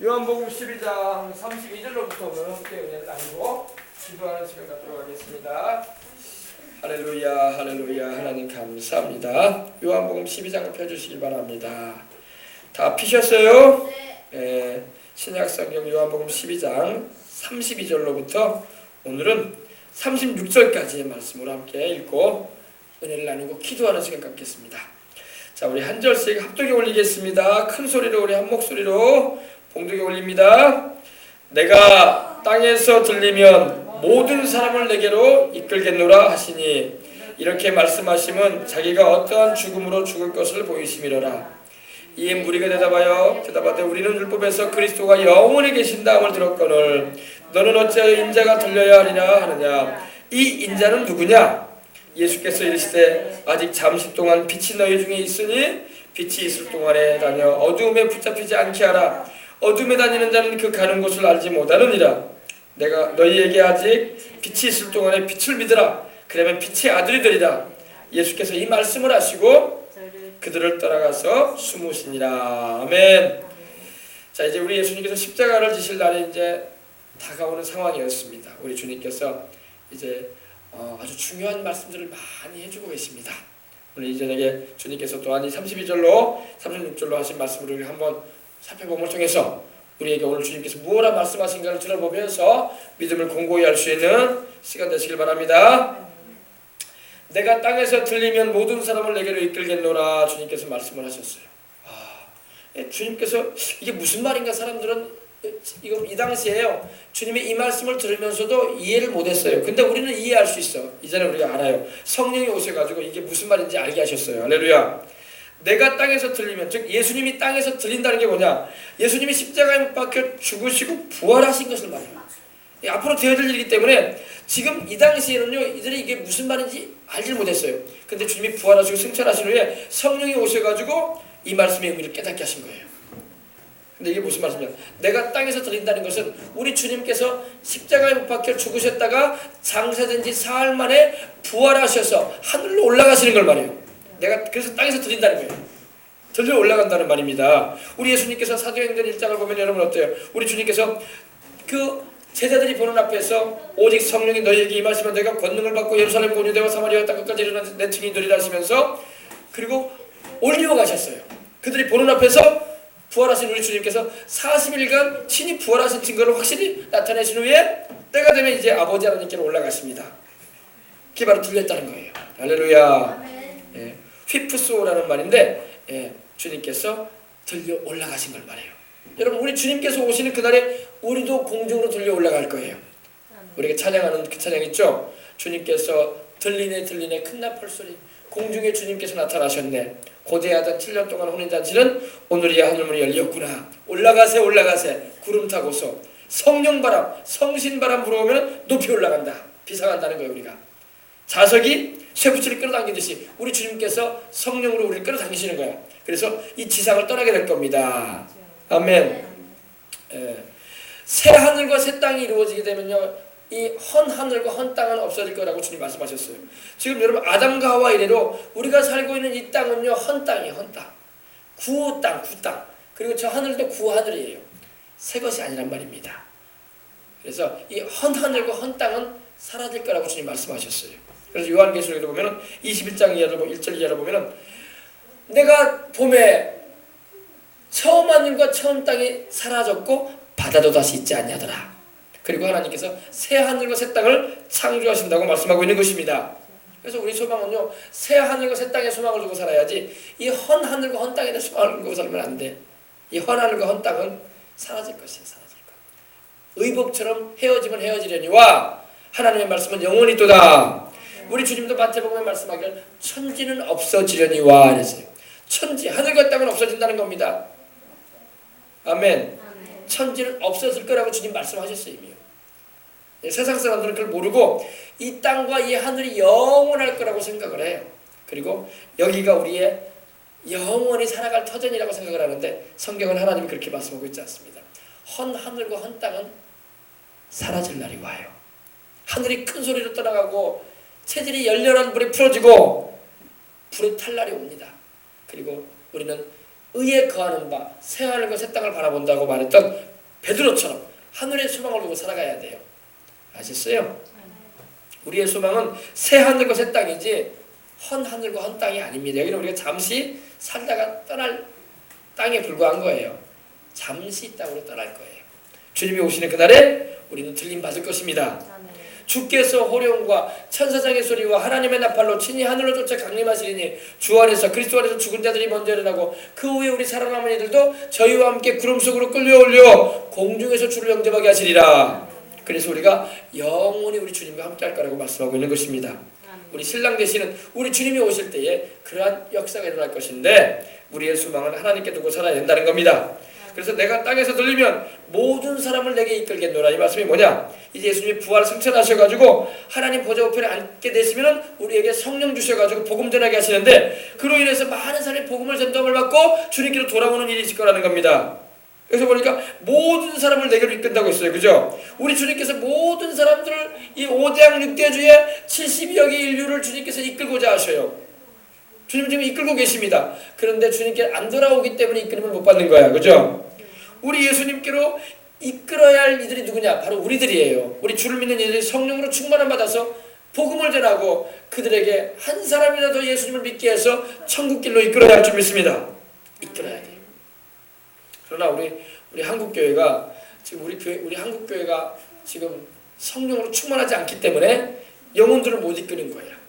요한복음 12장 32절로부터 오늘 함께 은혜를 나누고 기도하는 시간 갖도록 하겠습니다. 할렐루야 할렐루야. 하나님 감사합니다. 요한복음 12장을 펴주시기 바랍니다. 다 피셨어요? 네. 신약성경 요한복음 12장 32절로부터 오늘은 36절까지의 말씀을 함께 읽고 은혜를 나누고 기도하는 시간 갖겠습니다. 자, 우리 한 절씩 합독에 올리겠습니다. 큰 소리로, 우리 한 목소리로 봉독에 올립니다. 내가 땅에서 들리면 모든 사람을 내게로 이끌겠노라 하시니, 이렇게 말씀하심은 자기가 어떠한 죽음으로 죽을 것을 보이심이로라. 이에 무리가 대답하되 우리는 율법에서 그리스도가 영원히 계신다함을 들었거늘 너는 어찌하여 인자가 들려야 하리라 하느냐. 이 인자는 누구냐? 예수께서 이르시되 아직 잠시 동안 빛이 너희 중에 있으니 빛이 있을 동안에 다녀 어두움에 붙잡히지 않게 하라. 어둠에 다니는 자는 그 가는 곳을 알지 못하느니라. 내가 너희에게 아직 빛이 있을 동안에 빛을 믿으라. 그러면 빛의 아들이 되리라. 예수께서 이 말씀을 하시고 그들을 따라가서 숨으시니라. 아멘. 자, 이제 우리 예수님께서 십자가를 지실 날이 이제 다가오는 상황이었습니다. 우리 주님께서 이제 아주 중요한 말씀들을 많이 해주고 계십니다. 오늘 이 저녁에 주님께서 또한 이 32절로 36절로 하신 말씀을 한번 살펴봄을 통해서 우리에게 오늘 주님께서 무엇라 말씀하신가를 들어보면서 믿음을 공고히 할 수 있는 시간 되시길 바랍니다. 내가 땅에서 들리면 모든 사람을 내게로 이끌겠노라. 주님께서 말씀을 하셨어요. 주님께서 이게 무슨 말인가 사람들은 이 당시에요, 주님의 이 말씀을 들으면서도 이해를 못했어요. 근데 우리는 이해할 수 있어. 이제는 우리가 알아요. 성령이 오셔가지고 이게 무슨 말인지 알게 하셨어요. 할렐루야. 내가 땅에서 들리면, 즉 예수님이 땅에서 들린다는 게 뭐냐? 예수님이 십자가에 못 박혀 죽으시고 부활하신 것을 말해요. 앞으로 되어질 일이기 때문에 지금 이 당시에는요, 이들이 이게 무슨 말인지 알지 못했어요. 근데 주님이 부활하시고 승천하신 후에 성령이 오셔가지고 이 말씀의 의미를 깨닫게 하신 거예요. 근데 이게 무슨 말씀이냐? 내가 땅에서 들린다는 것은 우리 주님께서 십자가에 못 박혀 죽으셨다가 장사된 지 사흘 만에 부활하셔서 하늘로 올라가시는 걸 말해요. 내가 그래서 땅에서 들린다는 거예요. 들려 올라간다는 말입니다. 우리 예수님께서 사도행전 1장을 보면 여러분 어때요? 우리 주님께서 그 제자들이 보는 앞에서 오직 성령이 너희에게 임하시면 내가 권능을 받고 예루살렘 온유대와 사마리아 땅 끝까지 이르는 내 증인이 되리라 하시면서 그리고 올리워 가셨어요. 그들이 보는 앞에서 부활하신 우리 주님께서 40일간 친히 부활하신 증거를 확실히 나타내신 후에 때가 되면 이제 아버지 하나님께로 올라가십니다. 그게 바로 들렸다는 거예요. 할렐루야. 예, 휘프소라는 말인데, 주님께서 들려 올라가신 걸 말해요. 여러분, 우리 주님께서 오시는 그날에 우리도 공중으로 들려 올라갈 거예요. 우리가 찬양하는 그 찬양 있죠? 주님께서 들리네 들리네 큰 나팔 소리. 공중에 주님께서 나타나셨네. 고대하던 7년 동안 혼인잔치는 오늘이야 하늘문이 열렸구나. 올라가세 올라가세. 구름 타고서 성령바람 성신바람 불어오면 높이 올라간다. 비상한다는 거예요. 우리가 자석이 쇠붙이를 끌어당기듯이 우리 주님께서 성령으로 우리를 끌어당기시는 거야. 그래서 이 지상을 떠나게 될 겁니다. 아멘. 새 하늘과 새 땅이 이루어지게 되면요, 이 헌 하늘과 헌 땅은 없어질 거라고 주님 말씀하셨어요. 지금 여러분 아담과 하와 이래로 우리가 살고 있는 이 땅은요, 헌 땅이에요. 헌 땅. 구 땅. 그리고 저 하늘도 구 하늘이에요. 새 것이 아니란 말입니다. 그래서 이 헌 하늘과 헌 땅은 사라질 거라고 주님 말씀하셨어요. 그래서 요한계시록에도 보면은 21장 이하로 1절 이하로 보면은 내가 봄에 처음 하늘과 처음 땅이 사라졌고 바다도 다시 있지 아니하더라. 그리고 하나님께서 새 하늘과 새 땅을 창조하신다고 말씀하고 있는 것입니다. 그래서 우리 소망은요, 새 하늘과 새 땅에 소망을 두고 살아야지 이 헌 하늘과 헌 땅에 소망을 두고 살면 안 돼. 이 헌 하늘과 헌 땅은 사라질 것이에요. 사라질 것. 의복처럼 헤어지면 헤어지려니와 하나님의 말씀은 영원히 있도다. 우리 주님도 마태복음에 말씀하기를 천지는 없어지려니와 그랬어요. 천지, 하늘과 땅은 없어진다는 겁니다. 아멘. 천지는 없어질 거라고 주님 말씀하셨어요. 이미요. 세상 사람들은 그걸 모르고 이 땅과 이 하늘이 영원할 거라고 생각을 해요. 그리고 여기가 우리의 영원히 살아갈 터전이라고 생각을 하는데 성경은 하나님이 그렇게 말씀하고 있지 않습니다. 헌 하늘과 헌 땅은 사라질 날이 와요. 하늘이 큰 소리로 떠나가고 체질이 열렬한 불에 풀어지고 불에 탈 날이 옵니다. 그리고 우리는 의에 거하는 바 새 하늘과 새 땅을 바라본다고 말했던 베드로처럼 하늘의 소망을 두고 살아가야 돼요. 아셨어요? 우리의 소망은 새 하늘과 새 땅이지 헌 하늘과 헌 땅이 아닙니다. 여기는 우리가 잠시 살다가 떠날 땅에 불과한 거예요. 잠시 이 땅으로 떠날 거예요. 주님이 오시는 그날에 우리는 들림 받을 것입니다. 주께서 호령과 천사장의 소리와 하나님의 나팔로 친히 하늘로 쫓아 강림하시리니 주 안에서 그리스도 안에서 죽은 자들이 먼저 일어나고 그 후에 우리 살아남은 이들도 저희와 함께 구름 속으로 끌려올려 공중에서 주를 영접하게 하시리라. 그래서 우리가 영원히 우리 주님과 함께 할 거라고 말씀하고 있는 것입니다. 우리 신랑 되시는 우리 주님이 오실 때에 그러한 역사가 일어날 것인데 우리의 소망은 하나님께 두고 살아야 된다는 겁니다. 그래서 내가 땅에서 들리면 모든 사람을 내게 이끌겠노라. 이 말씀이 뭐냐? 이제 예수님이 부활 승천하셔가지고 하나님 보좌 우편에 앉게 되시면은 우리에게 성령 주셔가지고 복음 전하게 하시는데 그로 인해서 많은 사람이 복음을 전담을 받고 주님께로 돌아오는 일이 있을 거라는 겁니다. 그래서 보니까 모든 사람을 내게로 이끈다고 했어요. 그죠? 우리 주님께서 모든 사람들을 이 5대양 6대주의 70여개 인류를 주님께서 이끌고자 하셔요. 주님 지금 이끌고 계십니다. 그런데 주님께 안 돌아오기 때문에 이끌림을 못 받는 거야. 그죠? 우리 예수님께로 이끌어야 할 이들이 누구냐? 바로 우리들이에요. 우리 주를 믿는 이들이 성령으로 충만함 받아서 복음을 전하고 그들에게 한 사람이라도 예수님을 믿게 해서 천국길로 이끌어야 할 줄 믿습니다. 이끌어야 돼요. 그러나 우리 한국교회가 지금 우리 한국교회가 지금 성령으로 충만하지 않기 때문에 영혼들을 못 이끄는 거야.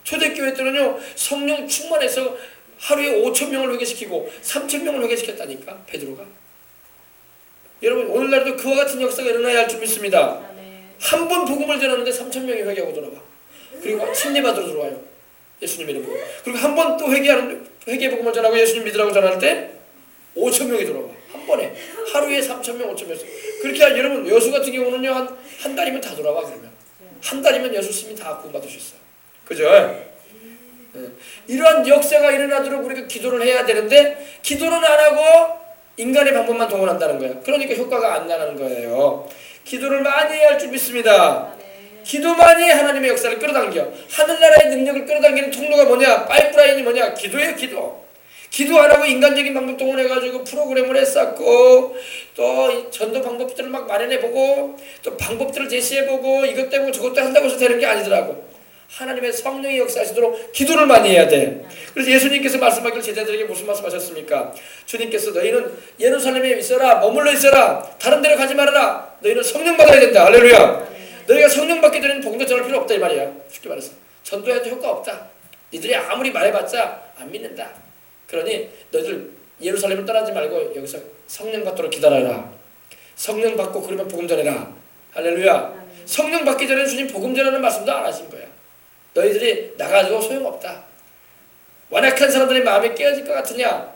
초대교회 때는요 성령 충만해서 하루에 5,000명을 회개시키고 3,000명을 회개시켰다니까 베드로가. 여러분 오늘날도 그와 같은 역사가 일어나야 할 줄 믿습니다. 한 번 복음을 전하는데 3,000명이 회개하고 돌아와. 그리고 침례받으러 들어와요. 예수님 이름으로. 그리고 한 번 또 회개 복음을 전하고 예수님 믿으라고 전할 때 5,000명이 돌아와. 한 번에 하루에 3,000명 5,000명. 그렇게 여러분 여수 같은 경우는요 한 달이면 다 돌아와. 그러면 한 달이면 여수 시민 다 구원받을 수 있어. 그죠? 이러한 역사가 일어나도록 우리가 기도를 해야 되는데 기도는 안 하고 인간의 방법만 동원한다는 거예요. 그러니까 효과가 안 나는 거예요. 기도를 많이 해야 할 줄 믿습니다. 기도만이 하나님의 역사를 끌어당겨. 하늘나라의 능력을 끌어당기는 통로가 뭐냐? 파이프라인이 뭐냐? 기도예요. 기도 안 하고 인간적인 방법 동원해가지고 프로그램을 했었고 또 전도 방법들을 막 마련해보고 또 방법들을 제시해보고 이것 때문에 저것도 한다고 해서 되는 게 아니더라고. 하나님의 성령의 역사하시도록 기도를 많이 해야 돼. 그래서 예수님께서 말씀하길 제자들에게 무슨 말씀하셨습니까? 주님께서 너희는 예루살렘에 있어라, 머물러 있어라, 다른 데로 가지 말아라. 너희는 성령 받아야 된다. 할렐루야. 너희가 성령 받게 되는 복음도 전할 필요 없다 이 말이야. 쉽게 말해서 전도해도 효과 없다. 니들이 아무리 말해봤자 안 믿는다. 그러니 너희들 예루살렘을 떠나지 말고 여기서 성령 받도록 기다려라. 성령 받고 그러면 복음 전해라. 할렐루야. 성령 받기 전에 주님 복음 전하는 말씀도 안 하신 거야. 너희들이 나가지고 소용없다. 완악한 사람들의 마음이 깨어질 것 같으냐?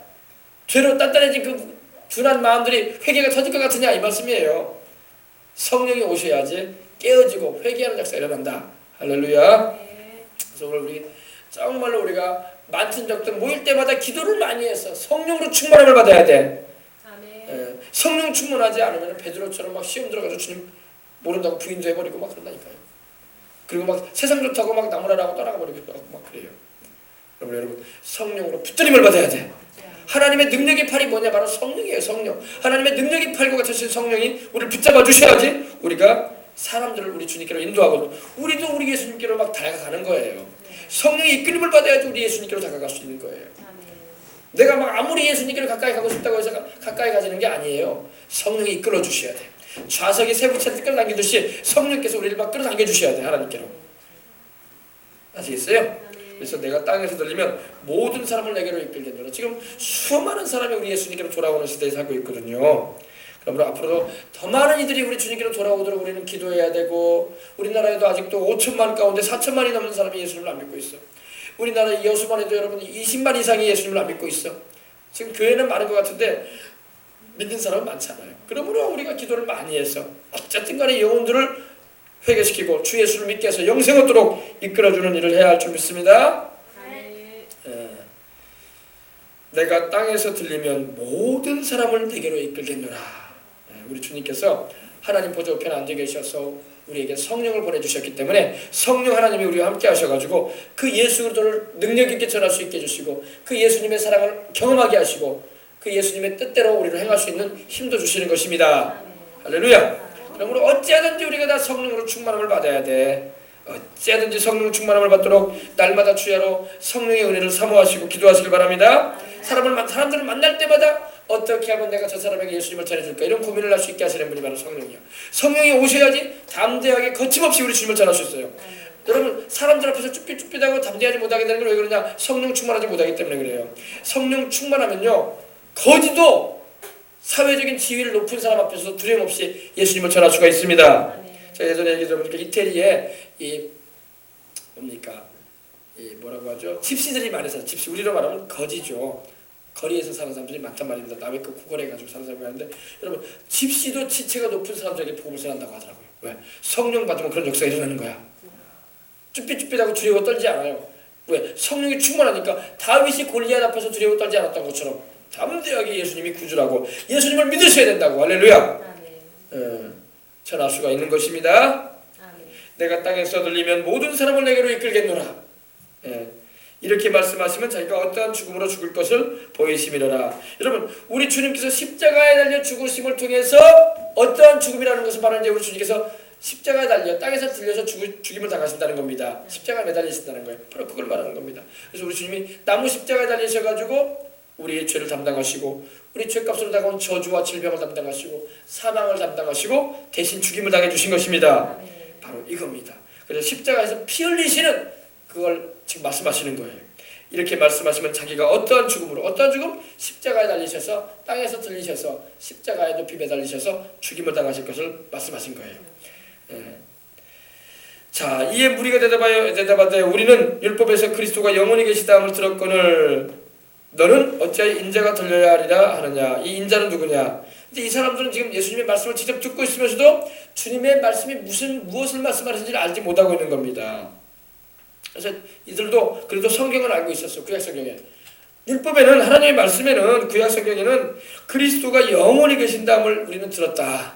죄로 단단해진 그 둔한 마음들이 회개가 터질 것 같으냐? 이 말씀이에요. 성령이 오셔야지 깨어지고 회개하는 역사가 일어난다. 할렐루야. 그래서 오늘 우리 정말로 우리가 많든 적든 모일 때마다 기도를 많이 해서 성령으로 충만함을 받아야 돼. 성령 충만하지 않으면 베드로처럼 막 시험 들어가서 주님 모른다고 부인도 해버리고 막 그런다니까요. 그리고 막 세상 좋다고 막 나무라라고 떠나가버리고 막 그래요. 여러분 성령으로 붙들림을 받아야 돼. 하나님의 능력의 팔이 뭐냐? 바로 성령이에요. 성령. 하나님의 능력의 팔과 같으신 성령이 우리를 붙잡아 주셔야지 우리가 사람들을 우리 주님께로 인도하고 우리도 우리 예수님께로 막 다가가는 거예요. 성령의 이끌림을 받아야지 우리 예수님께로 다가갈 수 있는 거예요. 내가 막 아무리 예수님께로 가까이 가고 싶다고 해서 가까이 가지는 게 아니에요. 성령이 이끌어 주셔야 돼. 좌석에 세부채를 끌어당기듯이 성령께서 우리를 막 끌어당겨 주셔야 돼. 하나님께로. 아시겠어요? 그래서 내가 땅에서 들리면 모든 사람을 내게로 이끌겠노라. 지금 수많은 사람이 우리 예수님께로 돌아오는 시대에 살고 있거든요. 그러므로 앞으로도 더 많은 이들이 우리 주님께로 돌아오도록 우리는 기도해야 되고, 우리나라에도 아직도 5천만 가운데 4천만이 넘는 사람이 예수님을 안 믿고 있어. 우리나라 여수만 해도 여러분 20만 이상이 예수님을 안 믿고 있어. 지금 교회는 많은 것 같은데 믿는 사람은 많지 않아요. 그러므로 우리가 기도를 많이 해서 어쨌든 간에 영혼들을 회개시키고 주 예수를 믿게 해서 영생 얻도록 이끌어주는 일을 해야 할 줄 믿습니다. 내가 땅에서 들리면 모든 사람을 내게로 이끌겠노라. 우리 주님께서 하나님 보좌 우편에 앉아 계셔서 우리에게 성령을 보내주셨기 때문에 성령 하나님이 우리와 함께 하셔가지고 그 예수 그리스도를 능력 있게 전할 수 있게 해주시고 그 예수님의 사랑을 경험하게 하시고 그 예수님의 뜻대로 우리를 행할 수 있는 힘도 주시는 것입니다. 할렐루야. 그러므로 어찌하든지 우리가 다 성령으로 충만함을 받아야 돼. 어찌하든지 성령 충만함을 받도록 날마다 주야로 성령의 은혜를 사모하시고 기도하시길 바랍니다. 사람들을 만날 때마다 어떻게 하면 내가 저 사람에게 예수님을 전해줄까 이런 고민을 할 수 있게 하시는 분이 바로 성령이야. 성령이 오셔야지 담대하게 거침없이 우리 주님을 전할 수 있어요. 여러분 사람들 앞에서 쭈삣쭈삣하고 담대하지 못하게 되는 건 왜 그러냐? 성령 충만하지 못하기 때문에 그래요. 성령 충만하면요 거지도 사회적인 지위를 높은 사람 앞에서 두려움 없이 예수님을 전할 수가 있습니다. 제가 예전에 얘기 들어보니까 이태리에 이 뭐라고 하죠? 집시들이 많이 살아요. 집시 우리로 말하면 거지죠. 거리에서 사는 사람들이 많단 말입니다. 남의 그 구걸해가지고 사는 사람이 많은데 여러분 집시도 지체가 높은 사람들에게 복음을 전한다고 하더라고요. 왜? 성령 받으면 그런 역사가 일어나는 거야. 쭈삣쭈삣하고 두려워 떨지 않아요. 왜? 성령이 충만하니까 다윗이 골리앗 앞에서 두려워 떨지 않았던 것처럼 담대하게 예수님이 구주라고 예수님을 믿으셔야 된다고. 할렐루야. 전할 수가 있는 것입니다. 내가 땅에서 들리면 모든 사람을 내게로 이끌겠노라. 이렇게 말씀하시면 자기가 어떠한 죽음으로 죽을 것을 보이심이로라. 여러분 우리 주님께서 십자가에 달려 죽으심을 통해서 어떠한 죽음이라는 것을 말하는데 우리 주님께서 십자가에 달려 땅에서 들려서 죽임을 당하신다는 겁니다. 십자가에 매달리신다는 거예요. 바로 그걸 말하는 겁니다. 그래서 우리 주님이 나무 십자가에 달리셔가지고 우리의 죄를 담당하시고 우리 죄값으로 다가온 저주와 질병을 담당하시고 사망을 담당하시고 대신 죽임을 당해주신 것입니다. 바로 이겁니다. 그래서 십자가에서 피 흘리시는 그걸 지금 말씀하시는 거예요. 이렇게 말씀하시면 자기가 어떠한 죽음으로 어떠한 죽음? 십자가에 달리셔서 땅에서 들리셔서 십자가에 높이 매달리셔서 죽임을 당하실 것을 말씀하신 거예요. 자, 이에 무리가 대답하되 우리는 율법에서 그리스도가 영원히 계시다함을 들었거늘 너는 어찌하여 인자가 들려야 하리라 하느냐. 이 인자는 누구냐? 근데 이 사람들은 지금 예수님의 말씀을 직접 듣고 있으면서도 주님의 말씀이 무엇을 말씀하시는지를 알지 못하고 있는 겁니다. 그래서 이들도 그래도 성경을 알고 있었어. 구약 성경에 율법에는 하나님의 말씀에는 구약 성경에는 그리스도가 영원히 계신다함을 우리는 들었다.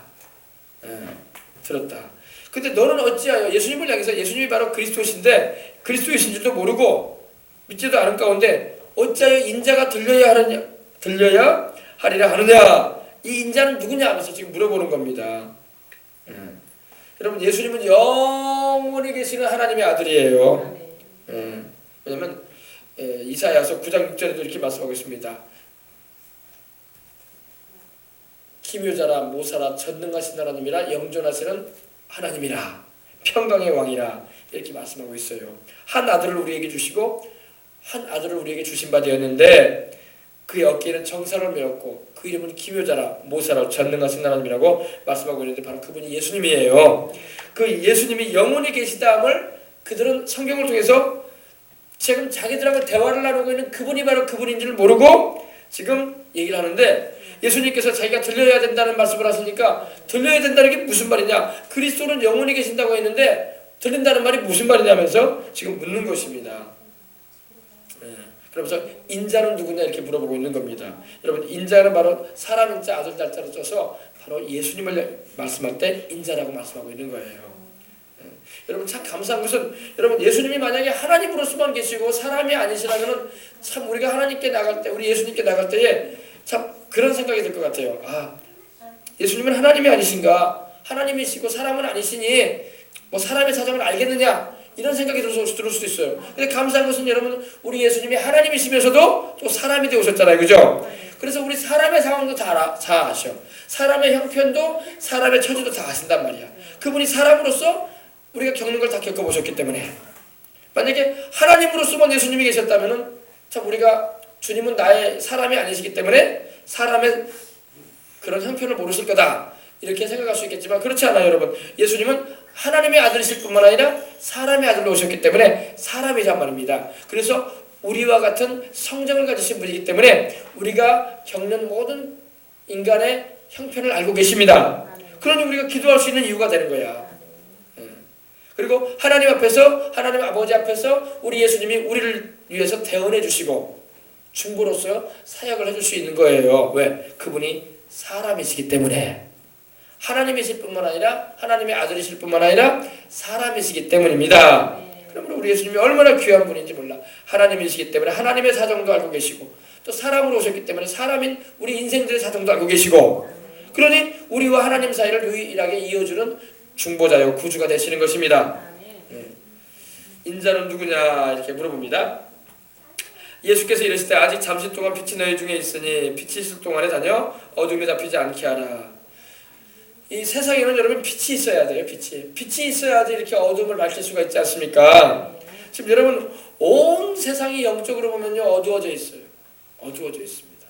들었다. 근데 너는 어찌하여 예수님을 향해서 예수님이 바로 그리스도신데 그리스도이신 줄도 모르고 믿지도 않은 가운데 어찌하여 인자가 들려야 하리라 하느냐. 이 인자는 누구냐 하면서 지금 물어보는 겁니다. 여러분 예수님은 영원히 계시는 하나님의 아들이에요. 왜냐하면 이사야서 9장 6절에도 이렇게 말씀하고 있습니다. 기묘자라 모사라 전능하신 하나님이라 영존하시는 하나님이라 평강의 왕이라 이렇게 말씀하고 있어요. 한 아들을 우리에게 주시고 한 아들을 우리에게 주신 바 되었는데 그의 어깨에는 정사를 메었고 그 이름은 기묘자라 모사라 전능하신 하나님이라고 말씀하고 있는데 바로 그분이 예수님이에요. 그 예수님이 영원히 계시다함을 그들은 성경을 통해서 지금 자기들하고 대화를 나누고 있는 그분이 바로 그분인 줄 모르고 지금 얘기를 하는데 예수님께서 자기가 들려야 된다는 말씀을 하시니까 들려야 된다는 게 무슨 말이냐? 그리스도는 영원히 계신다고 했는데 들린다는 말이 무슨 말이냐면서 지금 묻는 것입니다. 그러면서 인자는 누구냐 이렇게 물어보고 있는 겁니다. 여러분 인자는 바로 사람 인자 아들 달자로 써서 바로 예수님을 말씀할 때 인자라고 말씀하고 있는 거예요. 여러분 참 감사한 것은 여러분 예수님이 만약에 하나님으로서만 계시고 사람이 아니시라면은 참 우리가 하나님께 나갈 때 우리 예수님께 나갈 때에 참 그런 생각이 들 것 같아요. 아 예수님은 하나님이 아니신가? 하나님이시고 사람은 아니시니 뭐 사람의 사정을 알겠느냐? 이런 생각이 들을 수도 있어요. 근데 감사한 것은 여러분 우리 예수님이 하나님이시면서도 또 사람이 되오셨잖아요. 그죠? 그래서 우리 사람의 상황도 다 아셔. 사람의 형편도 사람의 처지도 다 아신단 말이야. 그분이 사람으로서 우리가 겪는 걸 다 겪어보셨기 때문에 만약에 하나님으로서만 예수님이 계셨다면 참 우리가 주님은 나의 사람이 아니시기 때문에 사람의 그런 형편을 모르실 거다 이렇게 생각할 수 있겠지만 그렇지 않아요. 여러분 예수님은 하나님의 아들이실 뿐만 아니라 사람의 아들로 오셨기 때문에 사람이란 말입니다. 그래서 우리와 같은 성정을 가지신 분이기 때문에 우리가 겪는 모든 인간의 형편을 알고 계십니다. 그러니 우리가 기도할 수 있는 이유가 되는 거야. 그리고 하나님 앞에서 하나님 아버지 앞에서 우리 예수님이 우리를 위해서 대언해 주시고 중보로서 사역을 해줄 수 있는 거예요. 왜? 그분이 사람이시기 때문에 하나님이실 뿐만 아니라 하나님의 아들이실 뿐만 아니라 사람이시기 때문입니다. 그러므로 우리 예수님이 얼마나 귀한 분인지 몰라. 하나님이시기 때문에 하나님의 사정도 알고 계시고 또 사람으로 오셨기 때문에 사람인 우리 인생들의 사정도 알고 계시고, 그러니 우리와 하나님 사이를 유일하게 이어주는 중보자요 구주가 되시는 것입니다. 인자는 누구냐 이렇게 물어봅니다. 예수께서 이르실 때 아직 잠시 동안 빛이 너희 중에 있으니 빛이 있을 동안에 다녀 어둠에 잡히지 않게 하라. 이 세상에는 여러분 빛이 있어야 돼요. 빛이 있어야지 이렇게 어둠을 밝힐 수가 있지 않습니까? 지금 여러분 온 세상이 영적으로 보면요 어두워져 있어요. 어두워져 있습니다.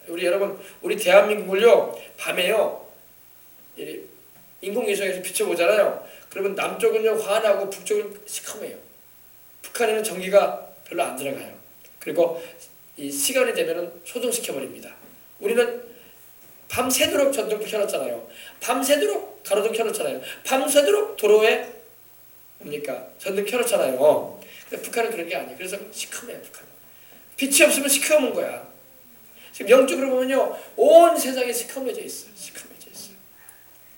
우리 대한민국을요 밤에요 인공위성에서 비춰보잖아요. 그러면 남쪽은요 환하고 북쪽은 시커매요. 북한에는 전기가 별로 안 들어가요. 그리고 이 시간이 되면은 소등시켜버립니다. 우리는 밤새도록 전등불 켜놓잖아요. 밤새도록 가로등 켜놓잖아요. 밤새도록 도로에 뭡니까 전등 켜놓잖아요. 근데 북한은 그런 게 아니에요. 그래서 시커매요. 북한은 빛이 없으면 시커먼 거야. 지금 영적으로 보면요 온 세상이 시커매져 있어요.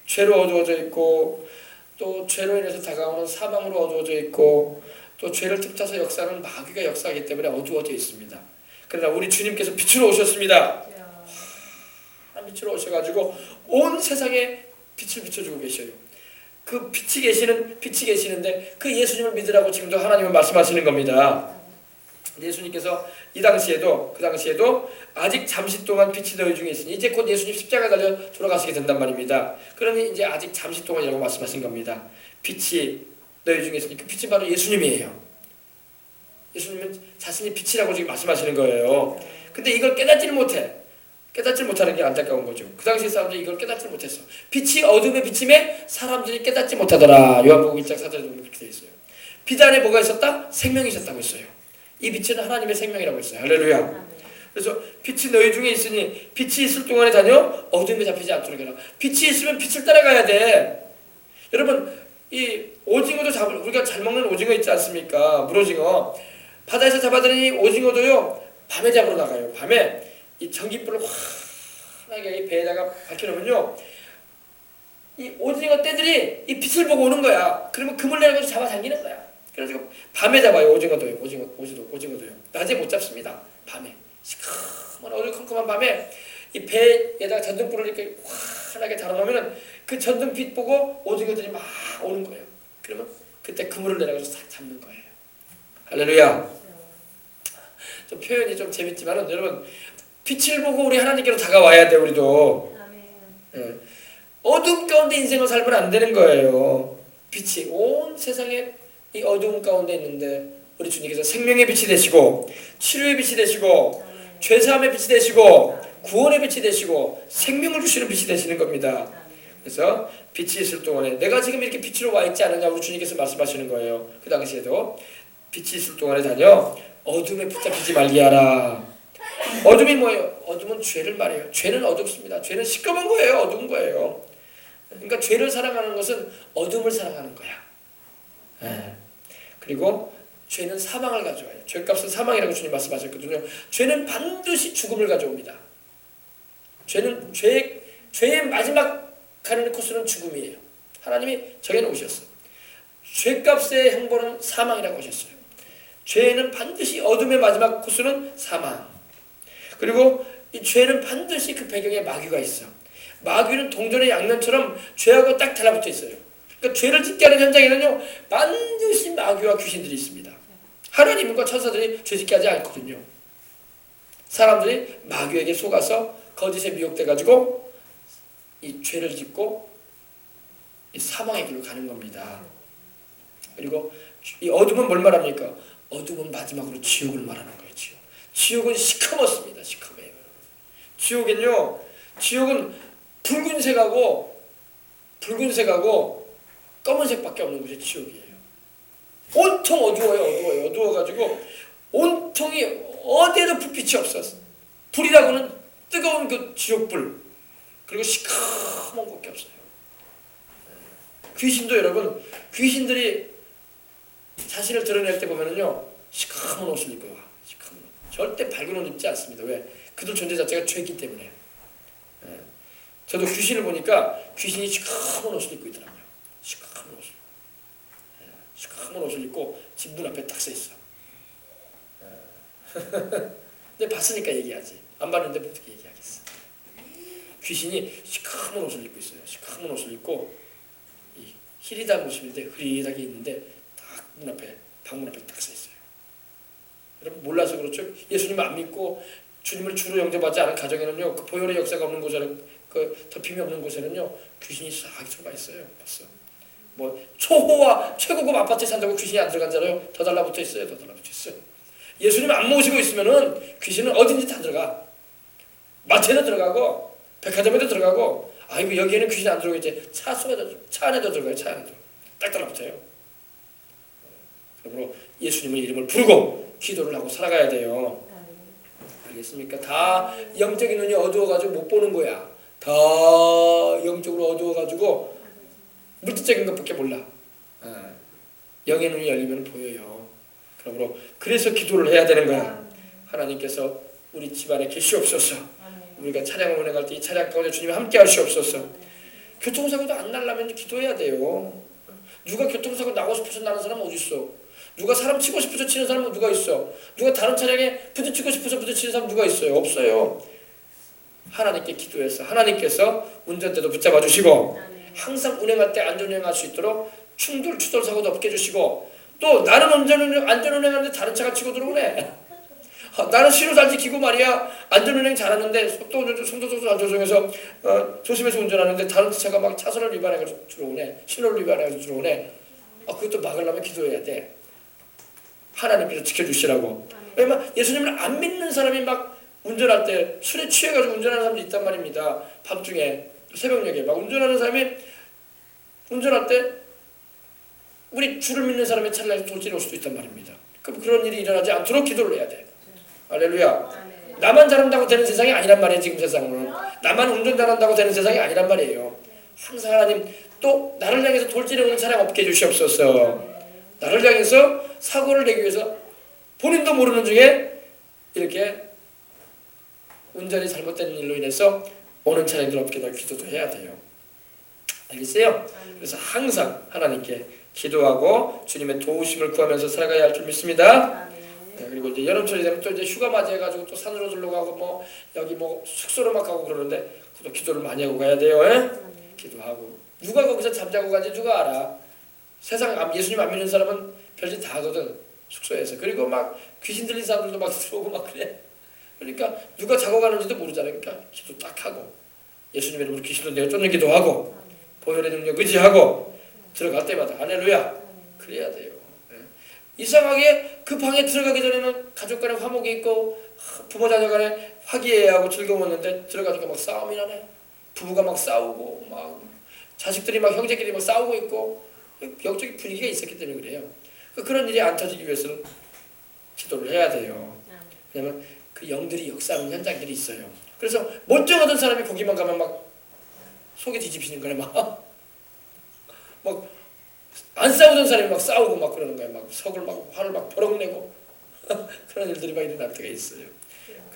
죄로 어두워져 있고, 또 죄로 인해서 다가오는 사망으로 어두워져 있고, 또 죄를 틈타서 역사하는 마귀가 역사하기 때문에 어두워져 있습니다. 그러나 우리 주님께서 빛으로 오셨습니다. 빛으로 오셔가지고 온 세상에 빛을 비춰주고 계셔요. 그 빛이 계시는데 그 예수님을 믿으라고 지금도 하나님은 말씀하시는 겁니다. 예수님께서 그 당시에도 아직 잠시 동안 빛이 너희 중에 있으니 이제 곧 예수님 십자가 달려 돌아가시게 된단 말입니다. 그러니 이제 아직 잠시 동안이라고 말씀하신 겁니다. 빛이 너희 중에 있으니 그 빛이 바로 예수님이에요. 예수님은 자신이 빛이라고 지금 말씀하시는 거예요. 근데 이걸 깨닫지를 못하는 게 안타까운 거죠. 그 당시 사람들이 이걸 깨닫지 못했어. 빛이 어둠에 비침에 사람들이 깨닫지 못하더라. 요한복음 1장 4절에 그렇게 되어 있어요. 빛 안에 뭐가 있었다? 생명이 있었다고 했어요. 이 빛은 하나님의 생명이라고 했어요. 할렐루야. 그래서 빛이 너희 중에 있으니 빛이 있을 동안에 다녀 어둠에 잡히지 않도록 해라. 빛이 있으면 빛을 따라가야 돼. 여러분 이 오징어도 우리가 잘 먹는 오징어 있지 않습니까? 물오징어. 바다에서 잡아들이니 오징어도요 밤에 잡으러 나가요. 밤에 이 전기불을 환하게 이 배에다가 밝혀놓으면요 이 오징어 떼들이 이 빛을 보고 오는 거야. 그러면 그물 내려가서 잡아당기는 거야. 그래가지고 밤에 잡아요. 오징어도요. 낮에 못 잡습니다. 밤에 시커먼 어두컴컴한 밤에 이 배에다가 전등불을 이렇게 환하게 달아놓으면 그 전등빛 보고 오징어들이 막 오는 거예요. 그러면 그때 그물을 내려가서 싹 잡는 거예요. 할렐루야. 좀 표현이 좀 재밌지만은 여러분 빛을 보고 우리 하나님께로 다가와야 돼. 우리도 예. 어둠 가운데 인생을 살면 안 되는 거예요. 빛이 온 세상에 이 어두움 가운데 있는데 우리 주님께서 생명의 빛이 되시고 치료의 빛이 되시고 죄사함의 빛이 되시고 구원의 빛이 되시고 생명을 주시는 빛이 되시는 겁니다. 그래서 빛이 있을 동안에 내가 지금 이렇게 빛으로 와 있지 않느냐 우리 주님께서 말씀하시는 거예요. 그 당시에도 빛이 있을 동안에 다녀 어둠에 붙잡히지 말게 하라. 어둠이 뭐예요? 어둠은 죄를 말해요. 죄는 어둡습니다. 죄는 시꺼먼 거예요. 어두운 거예요. 그러니까 죄를 사랑하는 것은 어둠을 사랑하는 거야. 그리고 죄는 사망을 가져와요. 죄값은 사망이라고 주님 말씀하셨거든요. 죄는 반드시 죽음을 가져옵니다. 죄의 마지막 가는 코스는 죽음이에요. 하나님이 정해놓으셨어요. 죄값의 형벌은 사망이라고 하셨어요. 죄는 반드시 어둠의 마지막 코스는 사망. 그리고 이 죄는 반드시 그 배경에 마귀가 있어. 마귀는 동전의 양면처럼 죄하고 딱 달라붙어 있어요. 그러니까 죄를 짓게 하는 현장에는요 반드시 마귀와 귀신들이 있습니다. 하나님과 천사들이 죄 짓게 하지 않거든요. 사람들이 마귀에게 속아서 거짓에 미혹돼가지고 이 죄를 짓고 이 사망의 길로 가는 겁니다. 그리고 이 어둠은 뭘 말합니까? 어둠은 마지막으로 지옥을 말하는 거예요. 지옥은 시커멓습니다. 시커매요. 지옥은 붉은색하고 검은색밖에 없는 곳이 지옥이에요. 온통 어두워요. 어두워가지고 온통이 어디에도 불빛이 없었어. 불이라고는 뜨거운 그 지옥불. 그리고 시커먼 것밖에 없어요. 귀신도 여러분, 귀신들이 자신을 드러낼 때 보면은요 시커먼 옷을 입고 와. 시커먼. 절대 밝은 옷 입지 않습니다. 왜? 그들 존재 자체가 죄이기 때문에. 저도 귀신을 보니까 귀신이 시커먼 옷을 입고 있더라고요. 시커먼 옷을 입고 집 문 앞에 딱 서 있어. 근데 봤으니까 얘기하지. 안 봤는데 어떻게 얘기하겠어. 귀신이 시커먼 옷을 입고 있어요. 시커먼 옷을 입고 이 희리단 모습인데 흐릿하게 있는데 딱 문 앞에 방문 앞에 딱 서 있어요. 여러분 몰라서 그렇죠. 예수님 안 믿고 주님을 주로 영접하지 않은 가정에는요, 그 보혈의 역사가 없는 곳에는, 그 덮임이 없는 곳에는요, 귀신이 싹 들어가 있어요. 봤어. 뭐 초호화 최고급 아파트에 산다고 귀신이 안 들어간 잖아요. 더 달라붙어 있어요. 더 달라붙어 있어요. 예수님 안 모시고 있으면은 귀신은 어딘지 다 들어가. 마트에도 들어가고 백화점에도 들어가고. 아이고 여기에는 귀신이 안 들어오겠지. 차 안에도 들어가요. 차 안에도 딱 달라붙어요. 그러므로 예수님의 이름을 부르고 기도를 하고 살아가야 돼요. 알겠습니까? 다 영적인 눈이 어두워가지고 못 보는 거야. 다 영적으로 어두워가지고 물질적인 것밖에 몰라. 영의 눈이 열리면 보여요. 그러므로 그래서 기도를 해야 되는 거야. 하나님께서 우리 집안에 계시옵소서. 우리가 차량을 운행할 때 이 차량 가운데 주님이 함께 하시옵소서. 교통사고도 안 날라면 기도해야 돼요. 누가 교통사고 나고 싶어서 나는 사람 어디 있어? 누가 사람 치고 싶어서 치는 사람은 누가 있어? 누가 다른 차량에 부딪히고 싶어서 부딪히는 사람 누가 있어요? 없어요. 하나님께 기도해서 하나님께서 운전대도 붙잡아 주시고 항상 운행할 때 안전운행할 수 있도록 충돌 추돌 사고도 없게 해주시고, 또 나는 안전운행하는데 다른 차가 치고 들어오네. 나는 신호 잘 지키고 말이야 안전운행 잘하는데 속도 잘 조정해서 조심해서 운전하는데 다른 차가 막 차선을 위반해가지고 들어오네. 신호를 위반해가지고 들어오네. 그것도 막으려면 기도해야 돼. 하나님께서 지켜주시라고. 왜냐면 예수님을 안 믿는 사람이 막 운전할 때 술에 취해가지고 운전하는 사람도 있단 말입니다. 밤중에 새벽녘에 막 운전하는 사람이 운전할 때 우리 주를 믿는 사람의 차량에 돌진해 올 수도 있단 말입니다. 그럼 그런 일이 일어나지 않도록 기도를 해야 돼. 할렐루야. 나만 잘한다고 되는 세상이 아니란 말이에요. 지금 세상은 나만 운전 잘한다고 되는 세상이 아니란 말이에요. 항상 하나님 또 나를 향해서 돌진해 오는 차량 없게 해주시옵소서. 나를 향해서 사고를 내기 위해서 본인도 모르는 중에 이렇게 운전이 잘못된 일로 인해서 오는 차량들 없게 될 기도도 해야 돼요. 알겠어요? 그래서 항상 하나님께 기도하고 주님의 도우심을 구하면서 살아가야 할 줄 믿습니다. 네, 그리고 이제 여름철이 되면 또 이제 휴가 맞이해가지고 또 산으로 들러가고 뭐 여기 뭐 숙소로 막 가고 그러는데 또 기도를 많이 하고 가야 돼요. 기도하고 누가 거기서 잠자고 가지 누가 알아? 세상 예수님 안 믿는 사람은 별짓 다 하거든. 숙소에서. 그리고 막 귀신 들린 사람들도 막 들어오고 막 그래. 그러니까 누가 자고 가는지도 모르잖아요. 그러니까 기도 딱 하고 예수님 이름으로 귀신도 내어 쫓는 기도하고 보혈의 능력 의지하고 들어갈 때마다 할렐루야. 그래야 돼요. 이상하게 그 방에 들어가기 전에는 가족 간에 화목이 있고 부모 자녀 간에 화기애애하고 즐거웠는데 들어가니까 막 싸움이 나네. 부부가 막 싸우고 막 자식들이 막 형제끼리 막 싸우고 있고 영적인 분위기가 있었기 때문에 그래요. 그런 일이 안 터지기 위해서는 기도를 해야 돼요. 왜냐면 그 영들이 역사하는 현장들이 있어요. 그래서 멀쩡하던 사람이 거기만 가면 막 속이 뒤집히는 거야. 막 안 싸우던 사람이 막 싸우고 막 그러는 거야. 막 석을 막 화를 막 버럭 내고 그런 일들이 막 일어날 때가 있어요.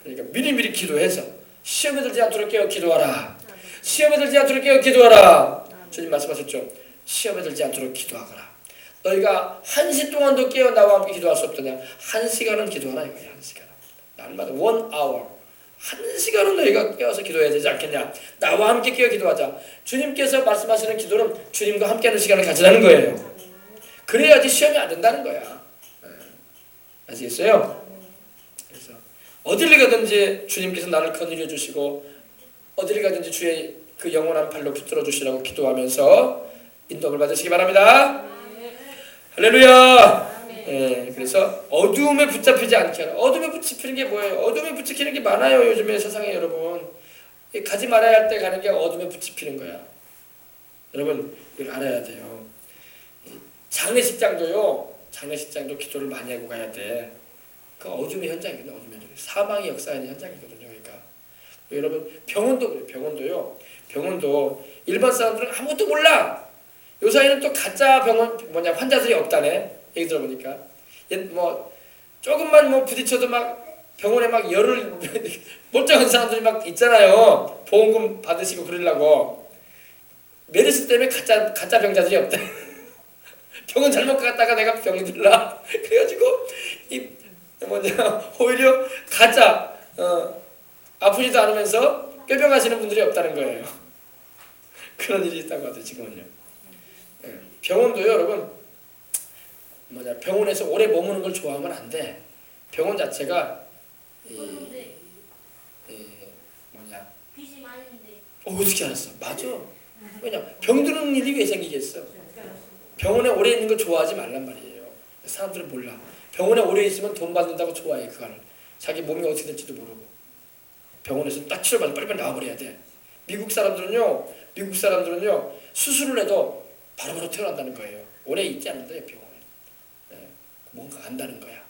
그러니까 미리미리 기도해서 시험에 들지 않도록 깨어 기도하라. 시험에 들지 않도록 깨어 기도하라. 주님 말씀하셨죠. 시험에 들지 않도록 기도하거라. 너희가 1시 동안도 깨어 나와 함께 기도할 수 없더냐. 1시간은 기도하라 이거야. 1시간. 날마다 1 hour. 1시간은 너희가 깨어서 기도해야 되지 않겠냐. 나와 함께 깨어 기도하자. 주님께서 말씀하시는 기도는 주님과 함께하는 시간을 가지라는 거예요. 그래야지 시험이 안 된다는 거야. 아시겠어요? 그래서 어디를 가든지 주님께서 나를 거느려 주시고 어디를 가든지 주의 그 영원한 팔로 붙들어 주시라고 기도하면서 인도를 받으시기 바랍니다. 할렐루야. 그래서 어두움에 붙잡히지 않게 하라. 어둠에 붙잡히는 게 뭐예요? 어둠에 붙잡히는 게 많아요. 요즘에 세상에 여러분. 가지 말아야 할 때 가는 게 어둠에 붙잡히는 거야. 여러분 이걸 알아야 돼요. 장례식장도요. 장례식장도 기도를 많이 하고 가야 돼. 그 어둠의 현장이거든요. 어둠의 현장. 사망의 역사하는 현장이거든요. 그러니까 여러분 병원도 그래요. 병원도요. 병원도 일반 사람들은 아무것도 몰라. 요사이는 또 가짜 병원 환자들이 없다네. 얘기 들어보니까 뭐 조금만 뭐 부딪혀도 막 병원에 막 열을 멀쩡한 사람들이 막 있잖아요. 보험금 받으시고 그러려고. 메르스 때문에 가짜 병자들이 없대. 병원 잘못 갔다가 내가 병이 들라. 그래가지고 오히려 가짜 아프지도 않으면서 뼈병하시는 분들이 없다는 거예요. 그런 일이 있다고 하죠 지금은요. 병원도요 여러분 병원에서 오래 머무는 걸 좋아하면 안 돼. 병원 자체가 빚이 많은데. 어떻게 알았어? 맞아. 왜냐 병드는 일이 왜 생기겠어? 병원에 오래 있는 걸 좋아하지 말란 말이에요. 사람들은 몰라. 병원에 오래 있으면 돈 받는다고 좋아해 그거를. 자기 몸이 어떻게 될지도 모르고. 병원에서 딱 치료받고 빨리빨리 나와버려야 돼. 미국 사람들은요 수술을 해도 바로바로 퇴원한다는 거예요. 오래 있지 않는다요 병원에. 뭔가 안다는 거야.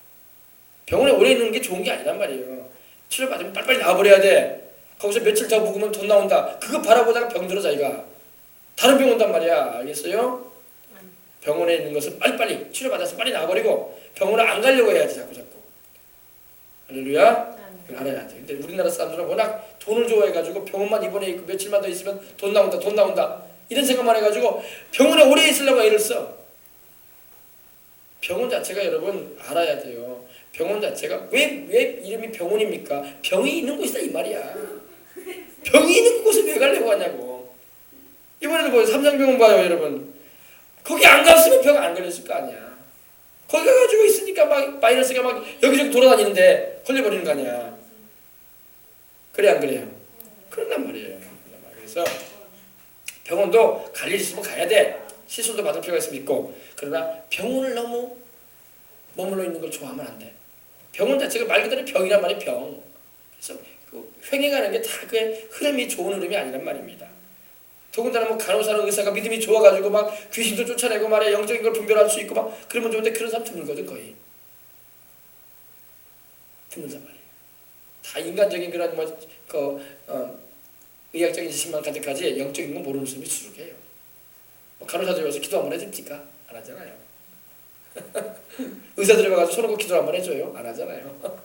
병원에 오래 있는 게 좋은 게 아니란 말이에요. 치료받으면 빨리빨리 나와버려야 돼. 거기서 며칠 더 묵으면 돈 나온다. 그거 바라보다가 병들어 자기가. 다른 병원 온단 말이야. 알겠어요? 병원에 있는 것은 빨리빨리 치료받아서 빨리 나와버리고 병원을 안 가려고 해야지 자꾸. 할렐루야. 그걸 알아야 돼. 근데 우리나라 사람들은 워낙 돈을 좋아해가지고 병원만 입원해 있고 며칠만 더 있으면 돈 나온다 이런 생각만 해가지고 병원에 오래 있으려고 애를 써. 병원 자체가 여러분 알아야 돼요. 병원 자체가 왜 이름이 병원입니까? 병이 있는 곳이다 이 말이야. 병이 있는 곳에 왜 가려고 하냐고. 이번에도 보여 삼성병원 봐요 여러분. 거기 안 갔으면 병 안 걸렸을 거 아니야. 거기 가가지고 있으니까 막 바이러스가 막 여기저기 돌아다니는데 걸려버리는 거 아니야. 그래 안 그래요? 그런단 말이에요. 그래서 병원도 갈 일 있으면 가야 돼. 시술도 받을 필요가 있으면 있고. 그러나 병원을 너무 머물러 있는 걸 좋아하면 안 돼. 병원 자체가 말 그대로 병이란 말이 병. 그래서 그 횡행하는 게 다 그의 흐름이 좋은 흐름이 아니란 말입니다. 더군다나 뭐 간호사나 의사가 믿음이 좋아가지고 막 귀신도 쫓아내고 말이야 영적인 걸 분별할 수 있고 막 그러면 좋은데 그런 사람 드물거든 거의. 드물단 말이에요. 다 인간적인 그런 의학적인 지식만 가득하지 영적인 건 모르는 사람이 수룩해요. 뭐 간호사들이 와서 기도 한번 해줍니까? 안 하잖아요. 의사들이 와가지고 손 놓고 기도 한번 해줘요? 안 하잖아요.